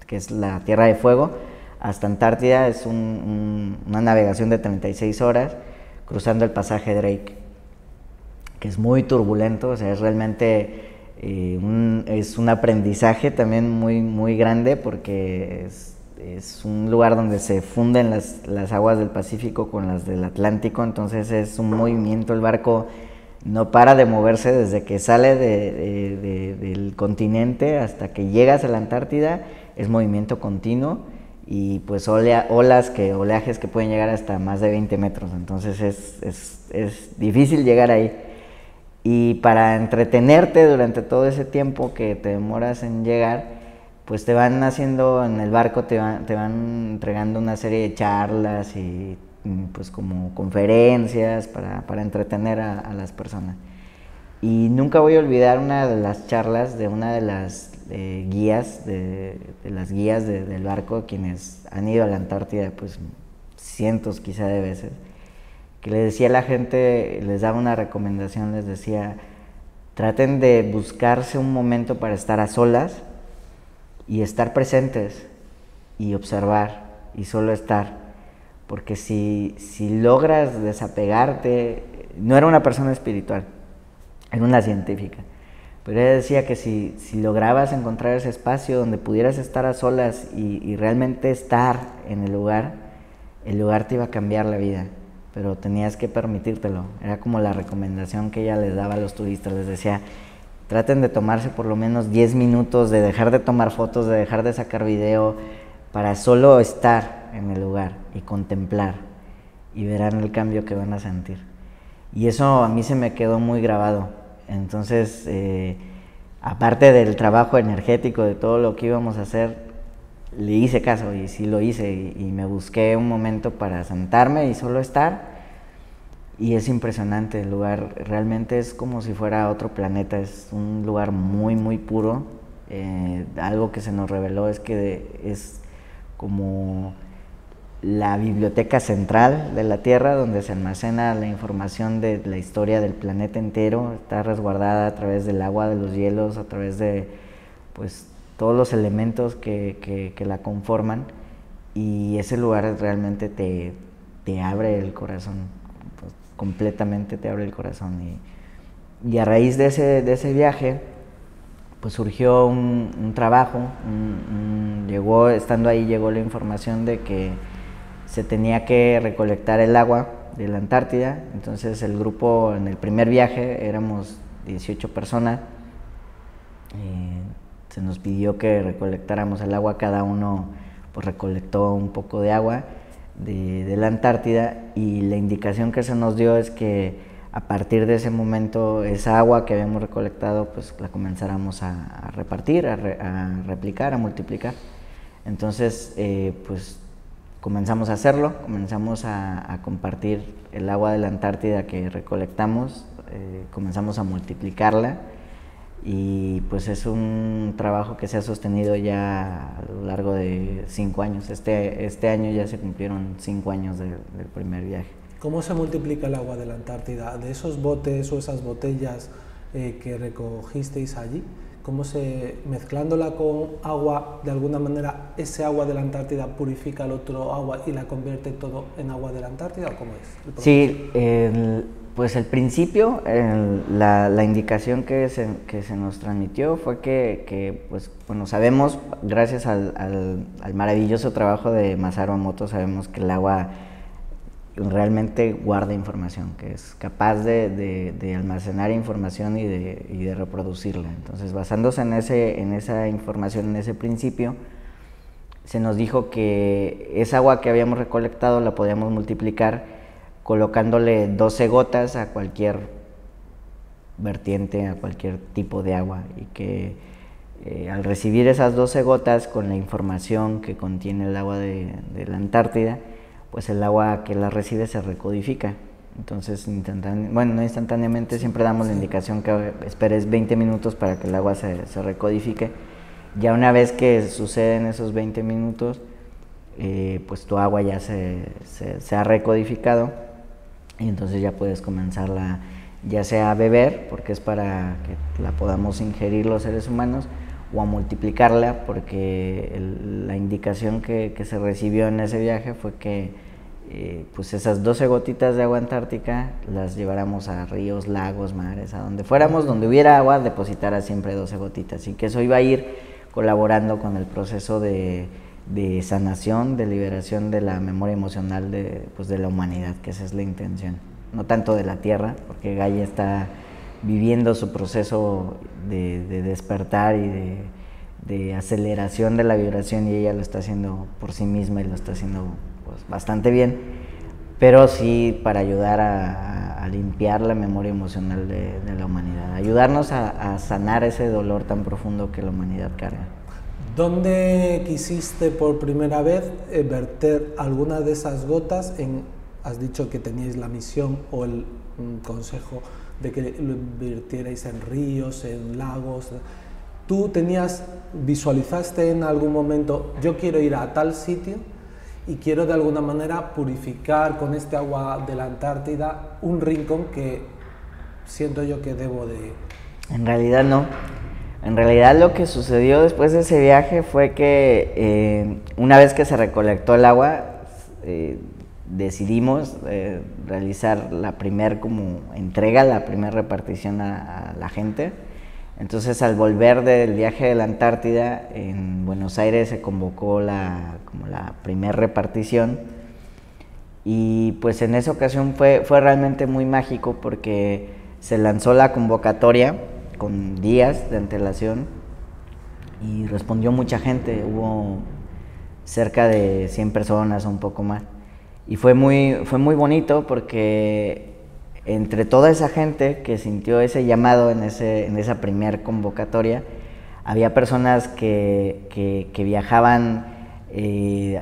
que es la Tierra de Fuego, hasta Antártida. Es una navegación de 36 horas cruzando el pasaje Drake, que es muy turbulento, o sea, es realmente es un aprendizaje también muy, muy grande, porque es un lugar donde se funden las aguas del Pacífico con las del Atlántico, entonces es un movimiento, el barco no para de moverse desde que sale del continente hasta que llegas a la Antártida, es movimiento continuo, y pues oleajes que pueden llegar hasta más de 20 metros, entonces es difícil llegar ahí. Y para entretenerte durante todo ese tiempo que te demoras en llegar, pues te van haciendo en el barco, te van entregando una serie de charlas y pues como conferencias para entretener a las personas. Y nunca voy a olvidar una de las charlas de una de las guías, de las guías del barco, quienes han ido a la Antártida pues cientos quizá de veces, que le decía a la gente, les daba una recomendación, les decía: traten de buscarse un momento para estar a solas y estar presentes y observar y solo estar, porque si logras desapegarte, no era una persona espiritual, era una científica, Pero ella decía que si lograbas encontrar ese espacio donde pudieras estar a solas y realmente estar en el lugar te iba a cambiar la vida, pero tenías que permitírtelo. Era como la recomendación que ella les daba a los turistas, les decía, traten de tomarse por lo menos 10 minutos, de dejar de tomar fotos, de dejar de sacar video, para solo estar en el lugar y contemplar, y verán el cambio que van a sentir. Y eso a mí se me quedó muy grabado. Entonces, aparte del trabajo energético, de todo lo que íbamos a hacer, le hice caso y sí lo hice, y me busqué un momento para sentarme y solo estar, y es impresionante el lugar. Realmente es como si fuera otro planeta, es un lugar muy muy puro. Algo que se nos reveló es que es como la biblioteca central de la Tierra, donde se almacena la información de la historia del planeta entero. Está resguardada a través del agua, de los hielos, a través de pues todos los elementos que la conforman, y ese lugar realmente te abre el corazón, pues, completamente te abre el corazón. Y a raíz de ese viaje, pues surgió un trabajo, estando ahí llegó la información de que se tenía que recolectar el agua de la Antártida. Entonces el grupo, en el primer viaje éramos 18 personas, se nos pidió que recolectáramos el agua, cada uno pues recolectó un poco de agua de la Antártida, y la indicación que se nos dio es que a partir de ese momento esa agua que habíamos recolectado pues la comenzáramos a repartir, a replicar, a multiplicar. Entonces pues comenzamos a hacerlo, comenzamos a compartir el agua de la Antártida que recolectamos, comenzamos a multiplicarla, y pues es un trabajo que se ha sostenido ya a lo largo de 5 años. Este año ya se cumplieron 5 años del primer viaje. ¿Cómo se multiplica el agua de la Antártida? ¿De esos botes o esas botellas que recogisteis allí? ¿Cómo mezclándola con agua, de alguna manera, ese agua de la Antártida purifica el otro agua y la convierte todo en agua de la Antártida, o cómo es? Sí, pues al principio la indicación que se nos transmitió fue que pues bueno, sabemos, gracias al maravilloso trabajo de Masaru Emoto, sabemos que el agua realmente guarda información, que es capaz de almacenar información y de reproducirla. Entonces, basándose en esa información, en ese principio, se nos dijo que esa agua que habíamos recolectado la podíamos multiplicar colocándole 12 gotas a cualquier vertiente, a cualquier tipo de agua, y que al recibir esas 12 gotas con la información que contiene el agua de la Antártida, pues el agua que la recibe se recodifica. Entonces, no instantáneamente, siempre damos la indicación que esperes 20 minutos para que el agua se recodifique. Ya una vez que suceden esos 20 minutos, pues tu agua ya se ha recodificado, y entonces ya puedes comenzarla, ya sea a beber, porque es para que la podamos ingerir los seres humanos, o a multiplicarla, porque la indicación que se recibió en ese viaje fue que pues esas 12 gotitas de agua antártica las lleváramos a ríos, lagos, mares, a donde fuéramos, donde hubiera agua, depositara siempre 12 gotitas, y que eso iba a ir colaborando con el proceso de sanación, de liberación de la memoria emocional de la humanidad, que esa es la intención, no tanto de la Tierra, porque Gaia está viviendo su proceso de despertar y de aceleración de la vibración, y ella lo está haciendo por sí misma y lo está haciendo pues bastante bien, pero sí para ayudar a limpiar la memoria emocional de la humanidad, ayudarnos a sanar ese dolor tan profundo que la humanidad carga. ¿Dónde quisiste por primera vez verter alguna de esas gotas? Has dicho que teníais la misión o el consejo de que lo vertierais en ríos, en lagos. ¿Tú visualizaste en algún momento, yo quiero ir a tal sitio y quiero de alguna manera purificar con este agua de la Antártida un rincón que siento yo que debo de...? En realidad no. En realidad lo que sucedió después de ese viaje fue que una vez que se recolectó el agua, decidimos realizar la primer como entrega, la primera repartición a la gente. Entonces, al volver del viaje de la Antártida, en Buenos Aires se convocó como la primer repartición, y pues en esa ocasión fue realmente muy mágico porque se lanzó la convocatoria con días de antelación y respondió mucha gente, hubo cerca de 100 personas o un poco más, y fue muy bonito porque entre toda esa gente que sintió ese llamado en esa primer convocatoria, había personas que viajaban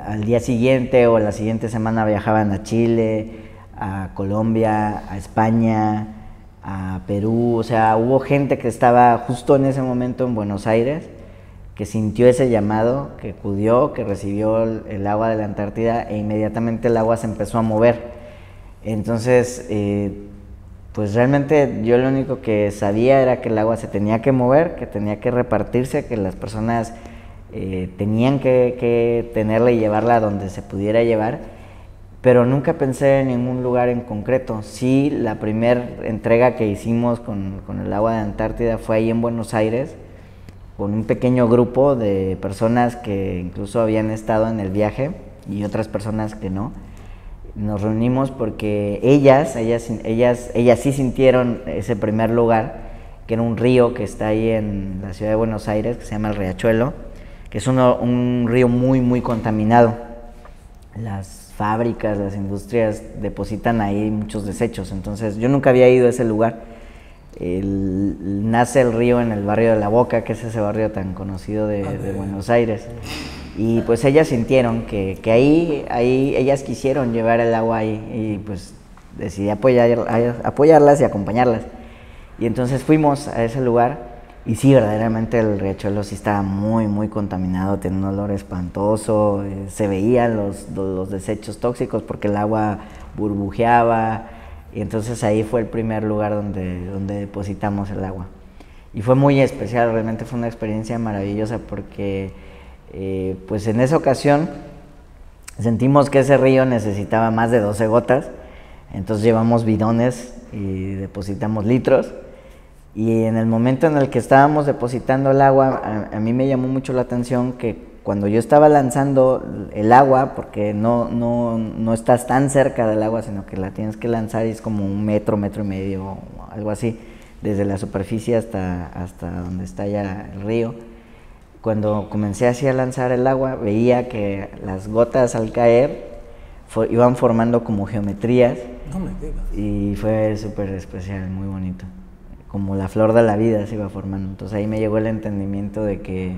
al día siguiente o la siguiente semana, viajaban a Chile, a Colombia, a España, a Perú. O sea, hubo gente que estaba justo en ese momento en Buenos Aires, que sintió ese llamado, que acudió, que recibió el agua de la Antártida, e inmediatamente el agua se empezó a mover. Entonces, pues realmente yo lo único que sabía era que el agua se tenía que mover, que tenía que repartirse, que las personas tenían que tenerla y llevarla a donde se pudiera llevar, pero nunca pensé en ningún lugar en concreto. Sí, la primera entrega que hicimos con el agua de Antártida fue ahí en Buenos Aires, con un pequeño grupo de personas que incluso habían estado en el viaje y otras personas que no. Nos reunimos porque ellas sí sintieron ese primer lugar, que era un río que está ahí en la ciudad de Buenos Aires, que se llama el Riachuelo, que es un río muy contaminado. Las fábricas, las industrias depositan ahí muchos desechos, entonces yo nunca había ido a ese lugar. Nace el río en el barrio de La Boca, que es ese barrio tan conocido de Buenos Aires. Y pues ellas sintieron que ahí ellas quisieron llevar el agua ahí, y pues decidí apoyarlas y acompañarlas. Y entonces fuimos a ese lugar, y sí, verdaderamente el riachuelo sí estaba muy contaminado, tenía un olor espantoso, se veían los desechos tóxicos porque el agua burbujeaba, y entonces ahí fue el primer lugar donde depositamos el agua. Y fue muy especial, realmente fue una experiencia maravillosa porque pues en esa ocasión sentimos que ese río necesitaba más de 12 gotas, entonces llevamos bidones y depositamos litros, y en el momento en el que estábamos depositando el agua, a mí me llamó mucho la atención que cuando yo estaba lanzando el agua, porque no estás tan cerca del agua, sino que la tienes que lanzar y es como un metro y medio, algo así, desde la superficie hasta donde está ya el río. Cuando comencé así a lanzar el agua, veía que las gotas al caer iban formando como geometrías. No me digas. Y fue súper especial, muy bonito. Como la flor de la vida se iba formando. Entonces ahí me llegó el entendimiento de que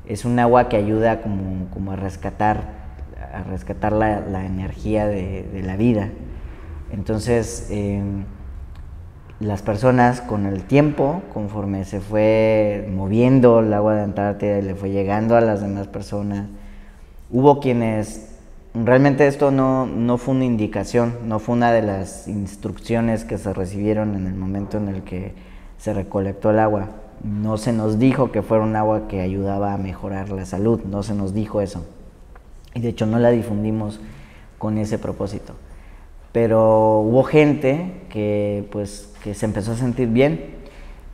es un agua que ayuda como a rescatar la energía de la vida. Entonces, las personas con el tiempo, conforme se fue moviendo el agua de Antártida y le fue llegando a las demás personas, hubo quienes, realmente esto no fue una indicación, no fue una de las instrucciones que se recibieron en el momento en el que se recolectó el agua. No se nos dijo que fuera un agua que ayudaba a mejorar la salud, no se nos dijo eso. Y de hecho no la difundimos con ese propósito. Pero hubo gente que se empezó a sentir bien,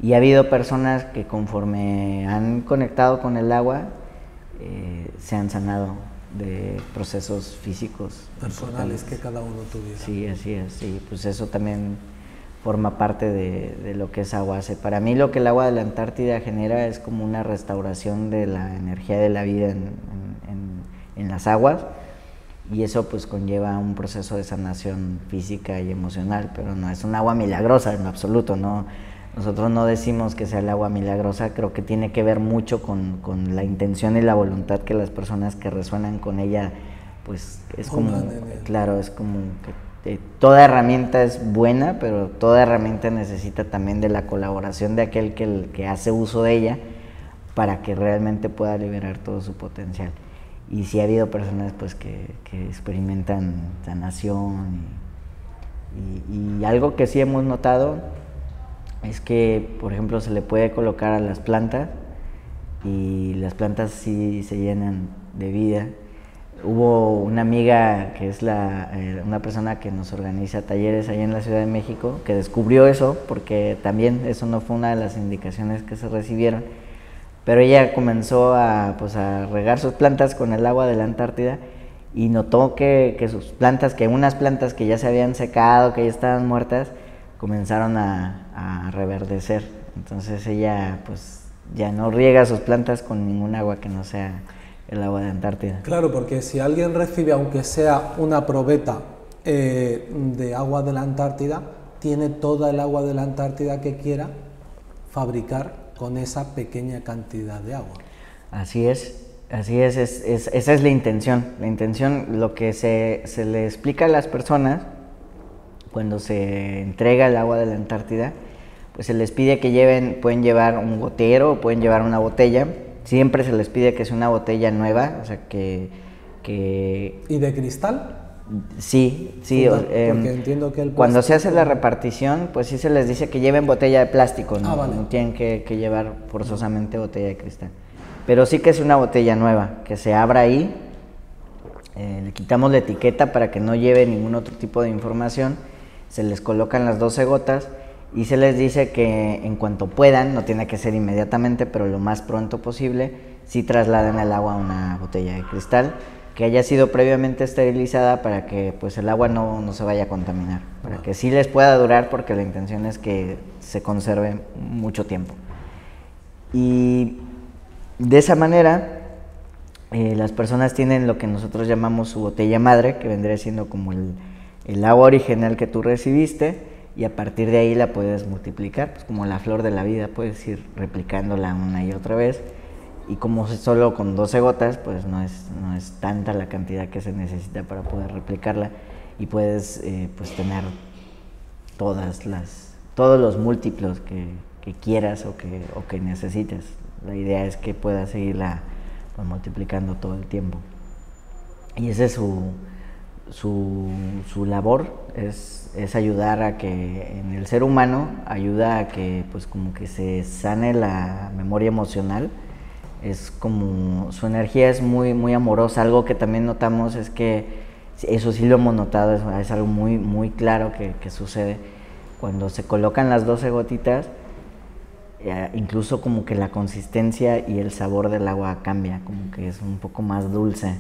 y ha habido personas que conforme han conectado con el agua se han sanado de procesos físicos personales que cada uno tuviera. Sí, así es, y pues eso también forma parte de lo que es Aguace. Para mí lo que el agua de la Antártida genera es como una restauración de la energía de la vida en las aguas, y eso pues conlleva un proceso de sanación física y emocional, pero no es un agua milagrosa en absoluto, no. Nosotros no decimos que sea el agua milagrosa, creo que tiene que ver mucho con la intención y la voluntad que las personas que resuenan con ella, pues es como, claro, es como que toda herramienta es buena, pero toda herramienta necesita también de la colaboración de aquel que hace uso de ella para que realmente pueda liberar todo su potencial. Y sí ha habido personas pues que experimentan sanación, y algo que sí hemos notado es que, por ejemplo, se le puede colocar a las plantas y las plantas sí se llenan de vida. Hubo una amiga que es una persona que nos organiza talleres ahí en la Ciudad de México, que descubrió eso, porque también eso no fue una de las indicaciones que se recibieron, pero ella comenzó pues a regar sus plantas con el agua de la Antártida y notó que sus plantas, que unas plantas que ya se habían secado, que ya estaban muertas, comenzaron a reverdecer. Entonces ella pues ya no riega sus plantas con ningún agua que no sea el agua de Antártida. Claro, porque si alguien recibe, aunque sea una probeta de agua de la Antártida, tiene toda el agua de la Antártida que quiera fabricar con esa pequeña cantidad de agua. Así es, esa es la intención. La intención, lo que se le explica a las personas cuando se entrega el agua de la Antártida, pues se les pide que pueden llevar un gotero o pueden llevar una botella. Siempre se les pide que sea una botella nueva, o sea que... ¿Y de cristal? Sí, porque entiendo que cuando se hace la repartición, pues sí se les dice que lleven botella de plástico, ¿no? Vale. No tienen que llevar forzosamente botella de cristal. Pero sí que es una botella nueva, que se abra ahí, le quitamos la etiqueta para que no lleve ningún otro tipo de información, se les colocan las 12 gotas y se les dice que en cuanto puedan, no tiene que ser inmediatamente, pero lo más pronto posible, sí trasladen el agua a una botella de cristal que haya sido previamente esterilizada para que pues el agua no se vaya a contaminar, para que sí les pueda durar, porque la intención es que se conserve mucho tiempo. Y de esa manera las personas tienen lo que nosotros llamamos su botella madre, que vendría siendo como el agua original que tú recibiste, y a partir de ahí la puedes multiplicar, pues como la flor de la vida, puedes ir replicándola una y otra vez, y como solo con 12 gotas, pues no es tanta la cantidad que se necesita para poder replicarla, y puedes pues tener todos los múltiplos que quieras o que necesites. La idea es que puedas seguirla pues multiplicando todo el tiempo, y ese es su labor, es ayudar a que en el ser humano, ayuda a que pues como que se sane la memoria emocional. Es como, su energía es muy, muy amorosa. Algo que también notamos es que, eso sí lo hemos notado, es algo muy, muy claro que sucede cuando se colocan las 12 gotitas. Incluso como que la consistencia y el sabor del agua cambia, como que es un poco más dulce,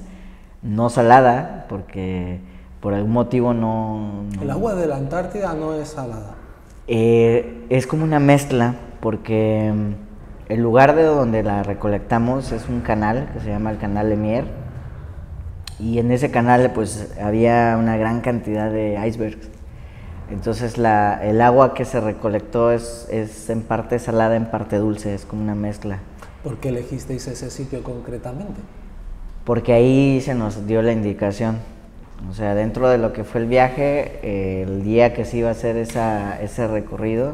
no salada, porque por algún motivo no... El agua de la Antártida no es salada. Es como una mezcla, porque el lugar de donde la recolectamos es un canal que se llama el canal Lemier, y en ese canal pues había una gran cantidad de icebergs. Entonces el agua que se recolectó es en parte salada, en parte dulce, es como una mezcla. ¿Por qué elegisteis ese sitio concretamente? Porque ahí se nos dio la indicación. O sea, dentro de lo que fue el viaje, el día que se iba a hacer ese recorrido,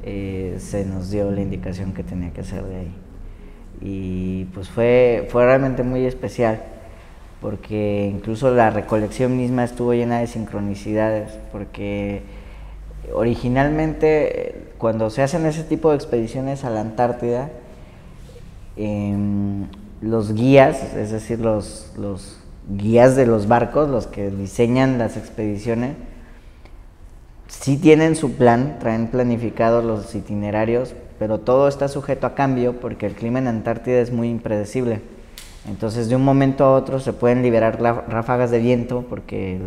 se nos dio la indicación que tenía que ser de ahí. Y pues fue realmente muy especial, porque incluso la recolección misma estuvo llena de sincronicidades, porque originalmente cuando se hacen ese tipo de expediciones a la Antártida, los guías, es decir, los guías de los barcos, los que diseñan las expediciones, sí tienen su plan, traen planificados los itinerarios, pero todo está sujeto a cambio porque el clima en Antártida es muy impredecible. Entonces de un momento a otro se pueden liberar ráfagas de viento, porque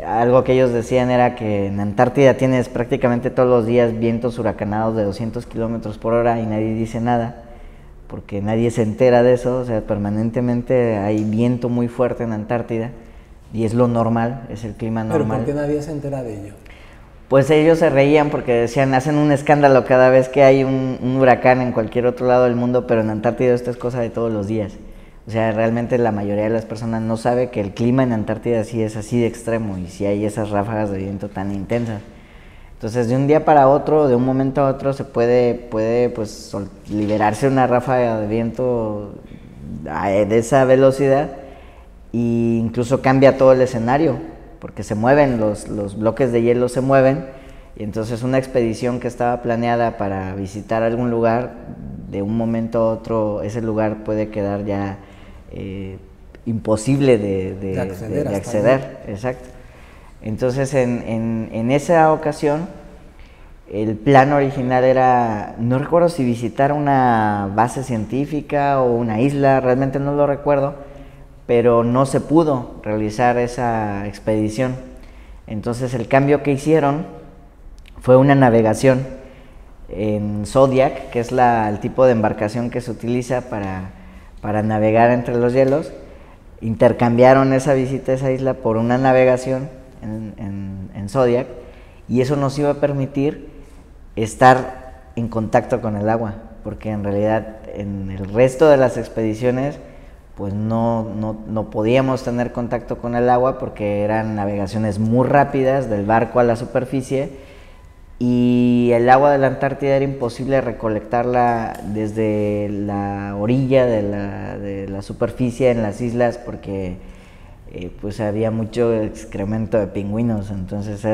algo que ellos decían era que en Antártida tienes prácticamente todos los días vientos huracanados de 200 kilómetros por hora y nadie dice nada, porque nadie se entera de eso. O sea, permanentemente hay viento muy fuerte en Antártida y es lo normal, es el clima normal. ¿Pero por qué nadie se entera de ello? Pues ellos se reían porque decían, hacen un escándalo cada vez que hay un huracán en cualquier otro lado del mundo, pero en Antártida esto es cosa de todos los días. O sea, realmente la mayoría de las personas no sabe que el clima en Antártida sí es así de extremo y sí hay esas ráfagas de viento tan intensas. Entonces, de un día para otro, de un momento a otro, se puede pues liberarse una ráfaga de viento de esa velocidad, e incluso cambia todo el escenario, porque se mueven, los bloques de hielo se mueven, y entonces una expedición que estaba planeada para visitar algún lugar, de un momento a otro ese lugar puede quedar ya imposible de acceder. Exacto. Entonces, en esa ocasión, el plan original era, no recuerdo si visitar una base científica o una isla, realmente no lo recuerdo, pero no se pudo realizar esa expedición. Entonces el cambio que hicieron fue una navegación en Zodiac, que es el tipo de embarcación que se utiliza para navegar entre los hielos. Intercambiaron esa visita a esa isla por una navegación en Zodiac, y eso nos iba a permitir estar en contacto con el agua, porque en realidad en el resto de las expediciones pues no podíamos tener contacto con el agua porque eran navegaciones muy rápidas del barco a la superficie, y el agua de la Antártida era imposible recolectarla desde la orilla de la superficie en las islas, porque pues había mucho excremento de pingüinos, entonces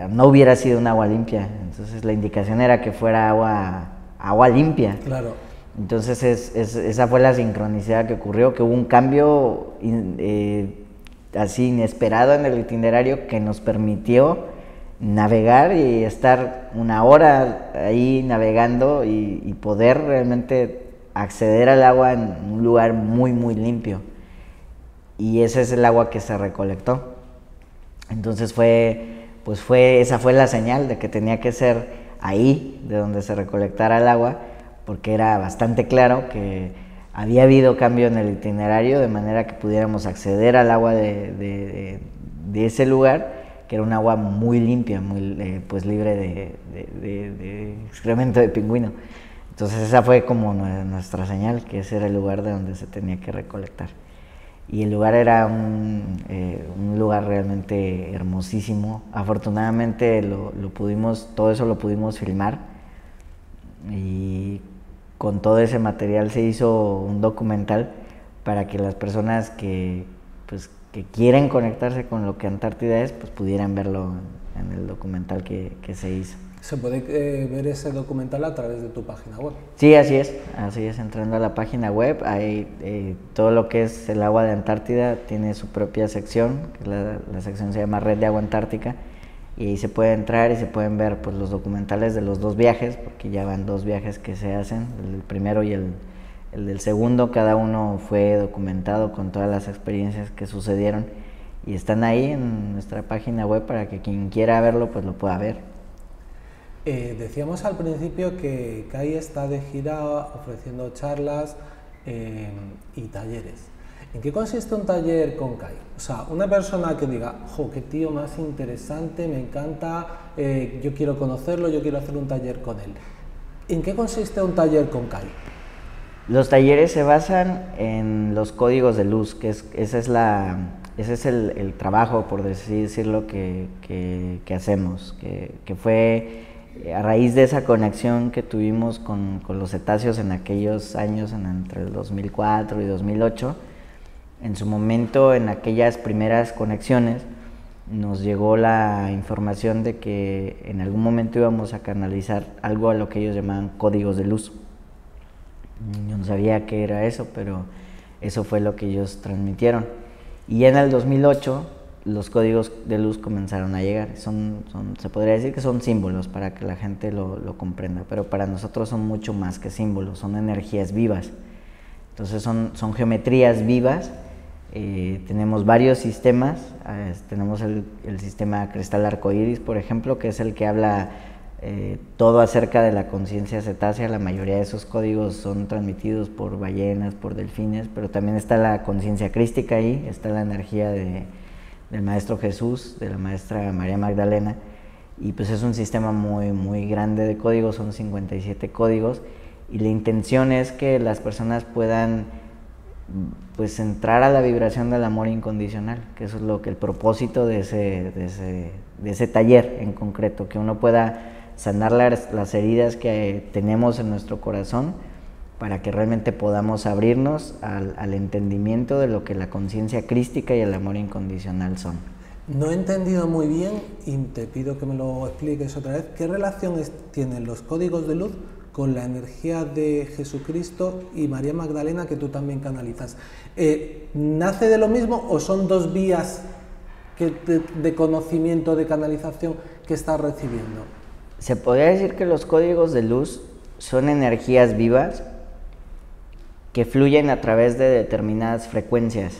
no hubiera sido un agua limpia. Entonces la indicación era que fuera agua limpia. Claro. Entonces esa fue la sincronicidad que ocurrió, que hubo un cambio así inesperado en el itinerario que nos permitió navegar y estar una hora ahí navegando y poder realmente acceder al agua en un lugar muy muy limpio. Y ese es el agua que se recolectó. Entonces esa fue la señal de que tenía que ser ahí de donde se recolectara el agua, porque era bastante claro que había habido cambio en el itinerario de manera que pudiéramos acceder al agua de ese lugar, que era un agua muy limpia, muy pues libre de excremento de pingüino. Entonces esa fue como nuestra señal, que ese era el lugar de donde se tenía que recolectar. Y el lugar era un lugar realmente hermosísimo. Afortunadamente todo eso lo pudimos filmar, y con todo ese material se hizo un documental para que las personas que quieren conectarse con lo que Antártida es, pues pudieran verlo en el documental que se hizo. ¿Se puede ver ese documental a través de tu página web? Sí, así es, entrando a la página web, hay todo lo que es el agua de Antártida, tiene su propia sección, que la sección se llama Red de Agua Antártica, y ahí se puede entrar y se pueden ver pues los documentales de los dos viajes, porque ya van 2 viajes que se hacen, el primero y el del segundo. Cada uno fue documentado con todas las experiencias que sucedieron, y están ahí en nuestra página web para que quien quiera verlo pues lo pueda ver. Decíamos al principio que Kai está de gira ofreciendo charlas y talleres. ¿En qué consiste un taller con Kai? O sea, una persona que diga, ¡jo, qué tío más interesante, me encanta, yo quiero conocerlo, yo quiero hacer un taller con él! ¿En qué consiste un taller con Kai? Los talleres se basan en los códigos de luz, que ese es el trabajo, por decirlo, que hacemos, que fue a raíz de esa conexión que tuvimos con los cetáceos en aquellos años, entre el 2004 y 2008. En su momento, en aquellas primeras conexiones, nos llegó la información de que en algún momento íbamos a canalizar algo a lo que ellos llamaban códigos de luz. Yo no sabía qué era eso, pero eso fue lo que ellos transmitieron. Y en el 2008 los códigos de luz comenzaron a llegar. Se podría decir que son símbolos para que la gente lo comprenda, pero para nosotros son mucho más que símbolos, son energías vivas. Entonces son geometrías vivas. Tenemos varios sistemas. Tenemos el sistema cristal arcoíris, por ejemplo, que es el que habla todo acerca de la conciencia cetácea. La mayoría de esos códigos son transmitidos por ballenas, por delfines, pero también está la conciencia crística ahí, está la energía del Maestro Jesús, de la Maestra María Magdalena, y pues es un sistema muy, muy grande de códigos, son 57 códigos, y la intención es que las personas puedan pues entrar a la vibración del amor incondicional, que eso es el propósito de ese taller en concreto, que uno pueda sanar las heridas que tenemos en nuestro corazón, para que realmente podamos abrirnos al entendimiento de lo que la conciencia crística y el amor incondicional son. No he entendido muy bien, y te pido que me lo expliques otra vez, ¿qué relación tienen los códigos de luz con la energía de Jesucristo y María Magdalena, que tú también canalizas. ¿Nace de lo mismo o son dos vías de conocimiento, de canalización que estás recibiendo? Se podría decir que los códigos de luz son energías vivas que fluyen a través de determinadas frecuencias.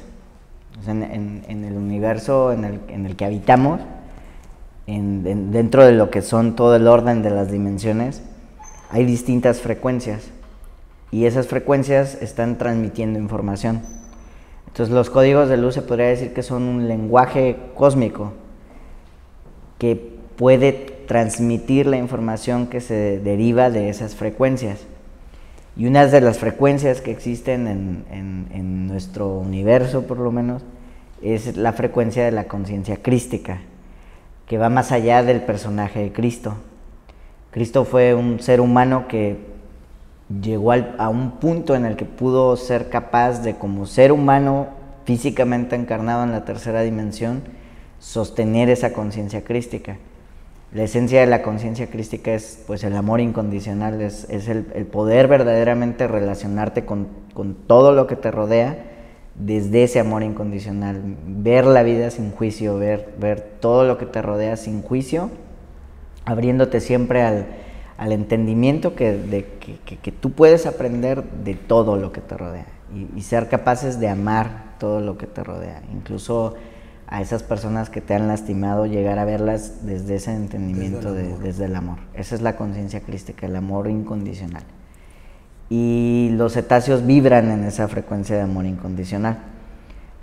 O sea, en el universo en el que habitamos, dentro de lo que son todo el orden de las dimensiones, hay distintas frecuencias y esas frecuencias están transmitiendo información. Entonces los códigos de luz se podría decir que son un lenguaje cósmico que puede transmitir la información que se deriva de esas frecuencias. Y una de las frecuencias que existen en nuestro universo, por lo menos, es la frecuencia de la conciencia crística, que va más allá del personaje de Cristo. Cristo fue un ser humano que llegó a un punto en el que pudo ser capaz de, como ser humano físicamente encarnado en la tercera dimensión, sostener esa conciencia crística. La esencia de la conciencia crística es pues el amor incondicional, es el poder verdaderamente relacionarte con todo lo que te rodea desde ese amor incondicional, ver la vida sin juicio, ver todo lo que te rodea sin juicio, abriéndote siempre al entendimiento que tú puedes aprender de todo lo que te rodea y ser capaces de amar todo lo que te rodea, incluso a esas personas que te han lastimado, llegar a verlas desde ese entendimiento, desde el amor. Esa es la conciencia crística, el amor incondicional. Y los cetáceos vibran en esa frecuencia de amor incondicional.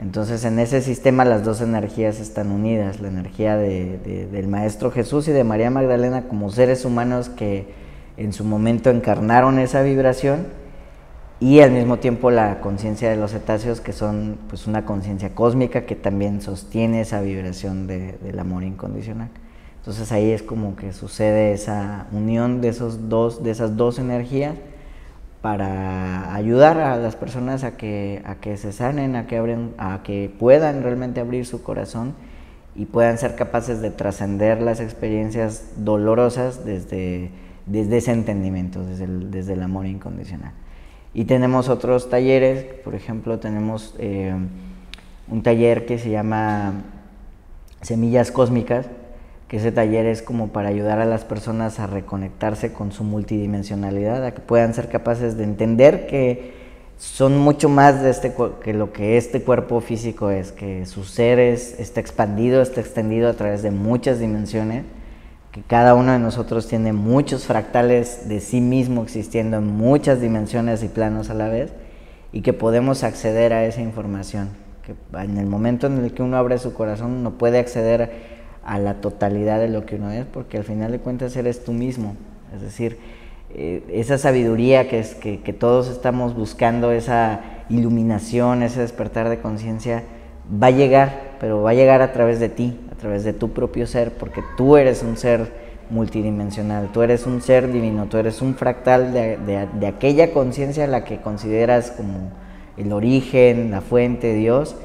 Entonces en ese sistema las dos energías están unidas, la energía del Maestro Jesús y de María Magdalena como seres humanos que en su momento encarnaron esa vibración, y al mismo tiempo la conciencia de los cetáceos, que son pues una conciencia cósmica que también sostiene esa vibración del amor incondicional. Entonces ahí es como que sucede esa unión de esas dos energías para ayudar a las personas a que se sanen, a que puedan realmente abrir su corazón y puedan ser capaces de trascender las experiencias dolorosas desde ese entendimiento, desde el amor incondicional. Y tenemos otros talleres, por ejemplo, tenemos un taller que se llama Semillas Cósmicas, que ese taller es como para ayudar a las personas a reconectarse con su multidimensionalidad, a que puedan ser capaces de entender que son mucho más que lo que este cuerpo físico es, que su ser está expandido, está extendido a través de muchas dimensiones, que cada uno de nosotros tiene muchos fractales de sí mismo existiendo en muchas dimensiones y planos a la vez, y que podemos acceder a esa información, que en el momento en el que uno abre su corazón uno puede acceder a la totalidad de lo que uno es, porque al final de cuentas eres tú mismo. Es decir, esa sabiduría que todos estamos buscando, esa iluminación, ese despertar de conciencia, va a llegar, pero va a llegar a través de ti, a través de tu propio ser, porque tú eres un ser multidimensional, tú eres un ser divino, tú eres un fractal de aquella conciencia a la que consideras como el origen, la fuente, Dios.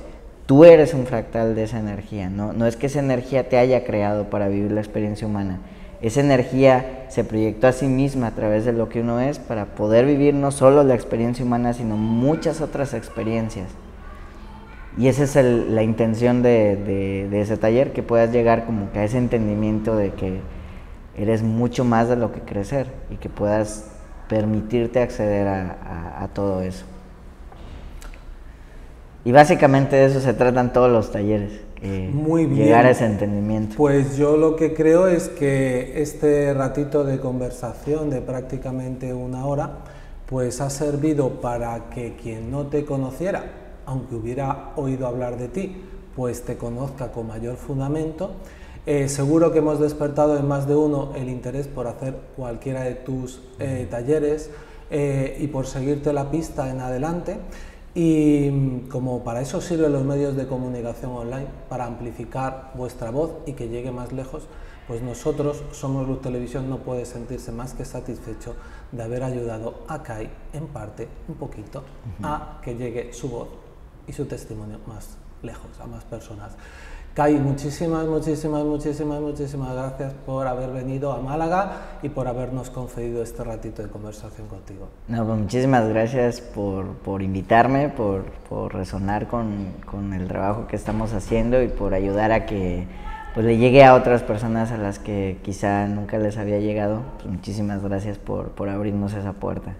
Tú eres un fractal de esa energía, no es que esa energía te haya creado para vivir la experiencia humana. Esa energía se proyectó a sí misma a través de lo que uno es para poder vivir no solo la experiencia humana, sino muchas otras experiencias. Y esa es la intención de ese taller, que puedas llegar como que a ese entendimiento de que eres mucho más de lo que crees ser y que puedas permitirte acceder a todo eso. Y básicamente de eso se tratan todos los talleres, Muy bien. Llegar a ese entendimiento. Pues yo lo que creo es que este ratito de conversación de prácticamente una hora, pues ha servido para que quien no te conociera, aunque hubiera oído hablar de ti, pues te conozca con mayor fundamento. Seguro que hemos despertado en más de uno el interés por hacer cualquiera de tus talleres y por seguirte la pista en adelante. Y como para eso sirven los medios de comunicación online, para amplificar vuestra voz y que llegue más lejos, pues nosotros, Somos Luz Televisión, no puede sentirse más que satisfecho de haber ayudado a Kai, en parte, un poquito, a que llegue su voz y su testimonio más lejos, a más personas. Kai, muchísimas gracias por haber venido a Málaga y por habernos concedido este ratito de conversación contigo. No, pues muchísimas gracias por invitarme, por resonar con el trabajo que estamos haciendo y por ayudar a que pues le llegue a otras personas a las que quizá nunca les había llegado. Pues muchísimas gracias por abrirnos esa puerta.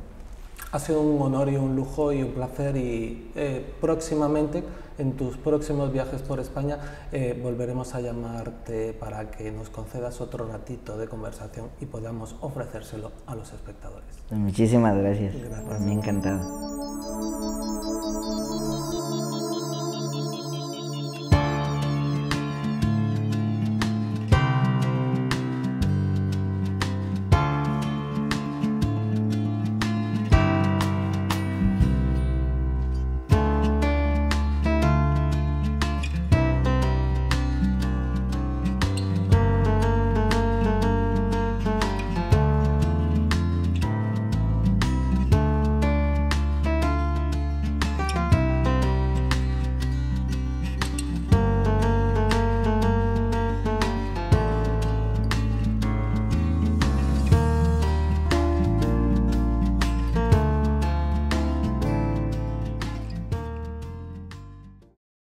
Ha sido un honor y un lujo y un placer, y próximamente, en tus próximos viajes por España, volveremos a llamarte para que nos concedas otro ratito de conversación y podamos ofrecérselo a los espectadores. Pues muchísimas gracias. Gracias. Por mí encantado.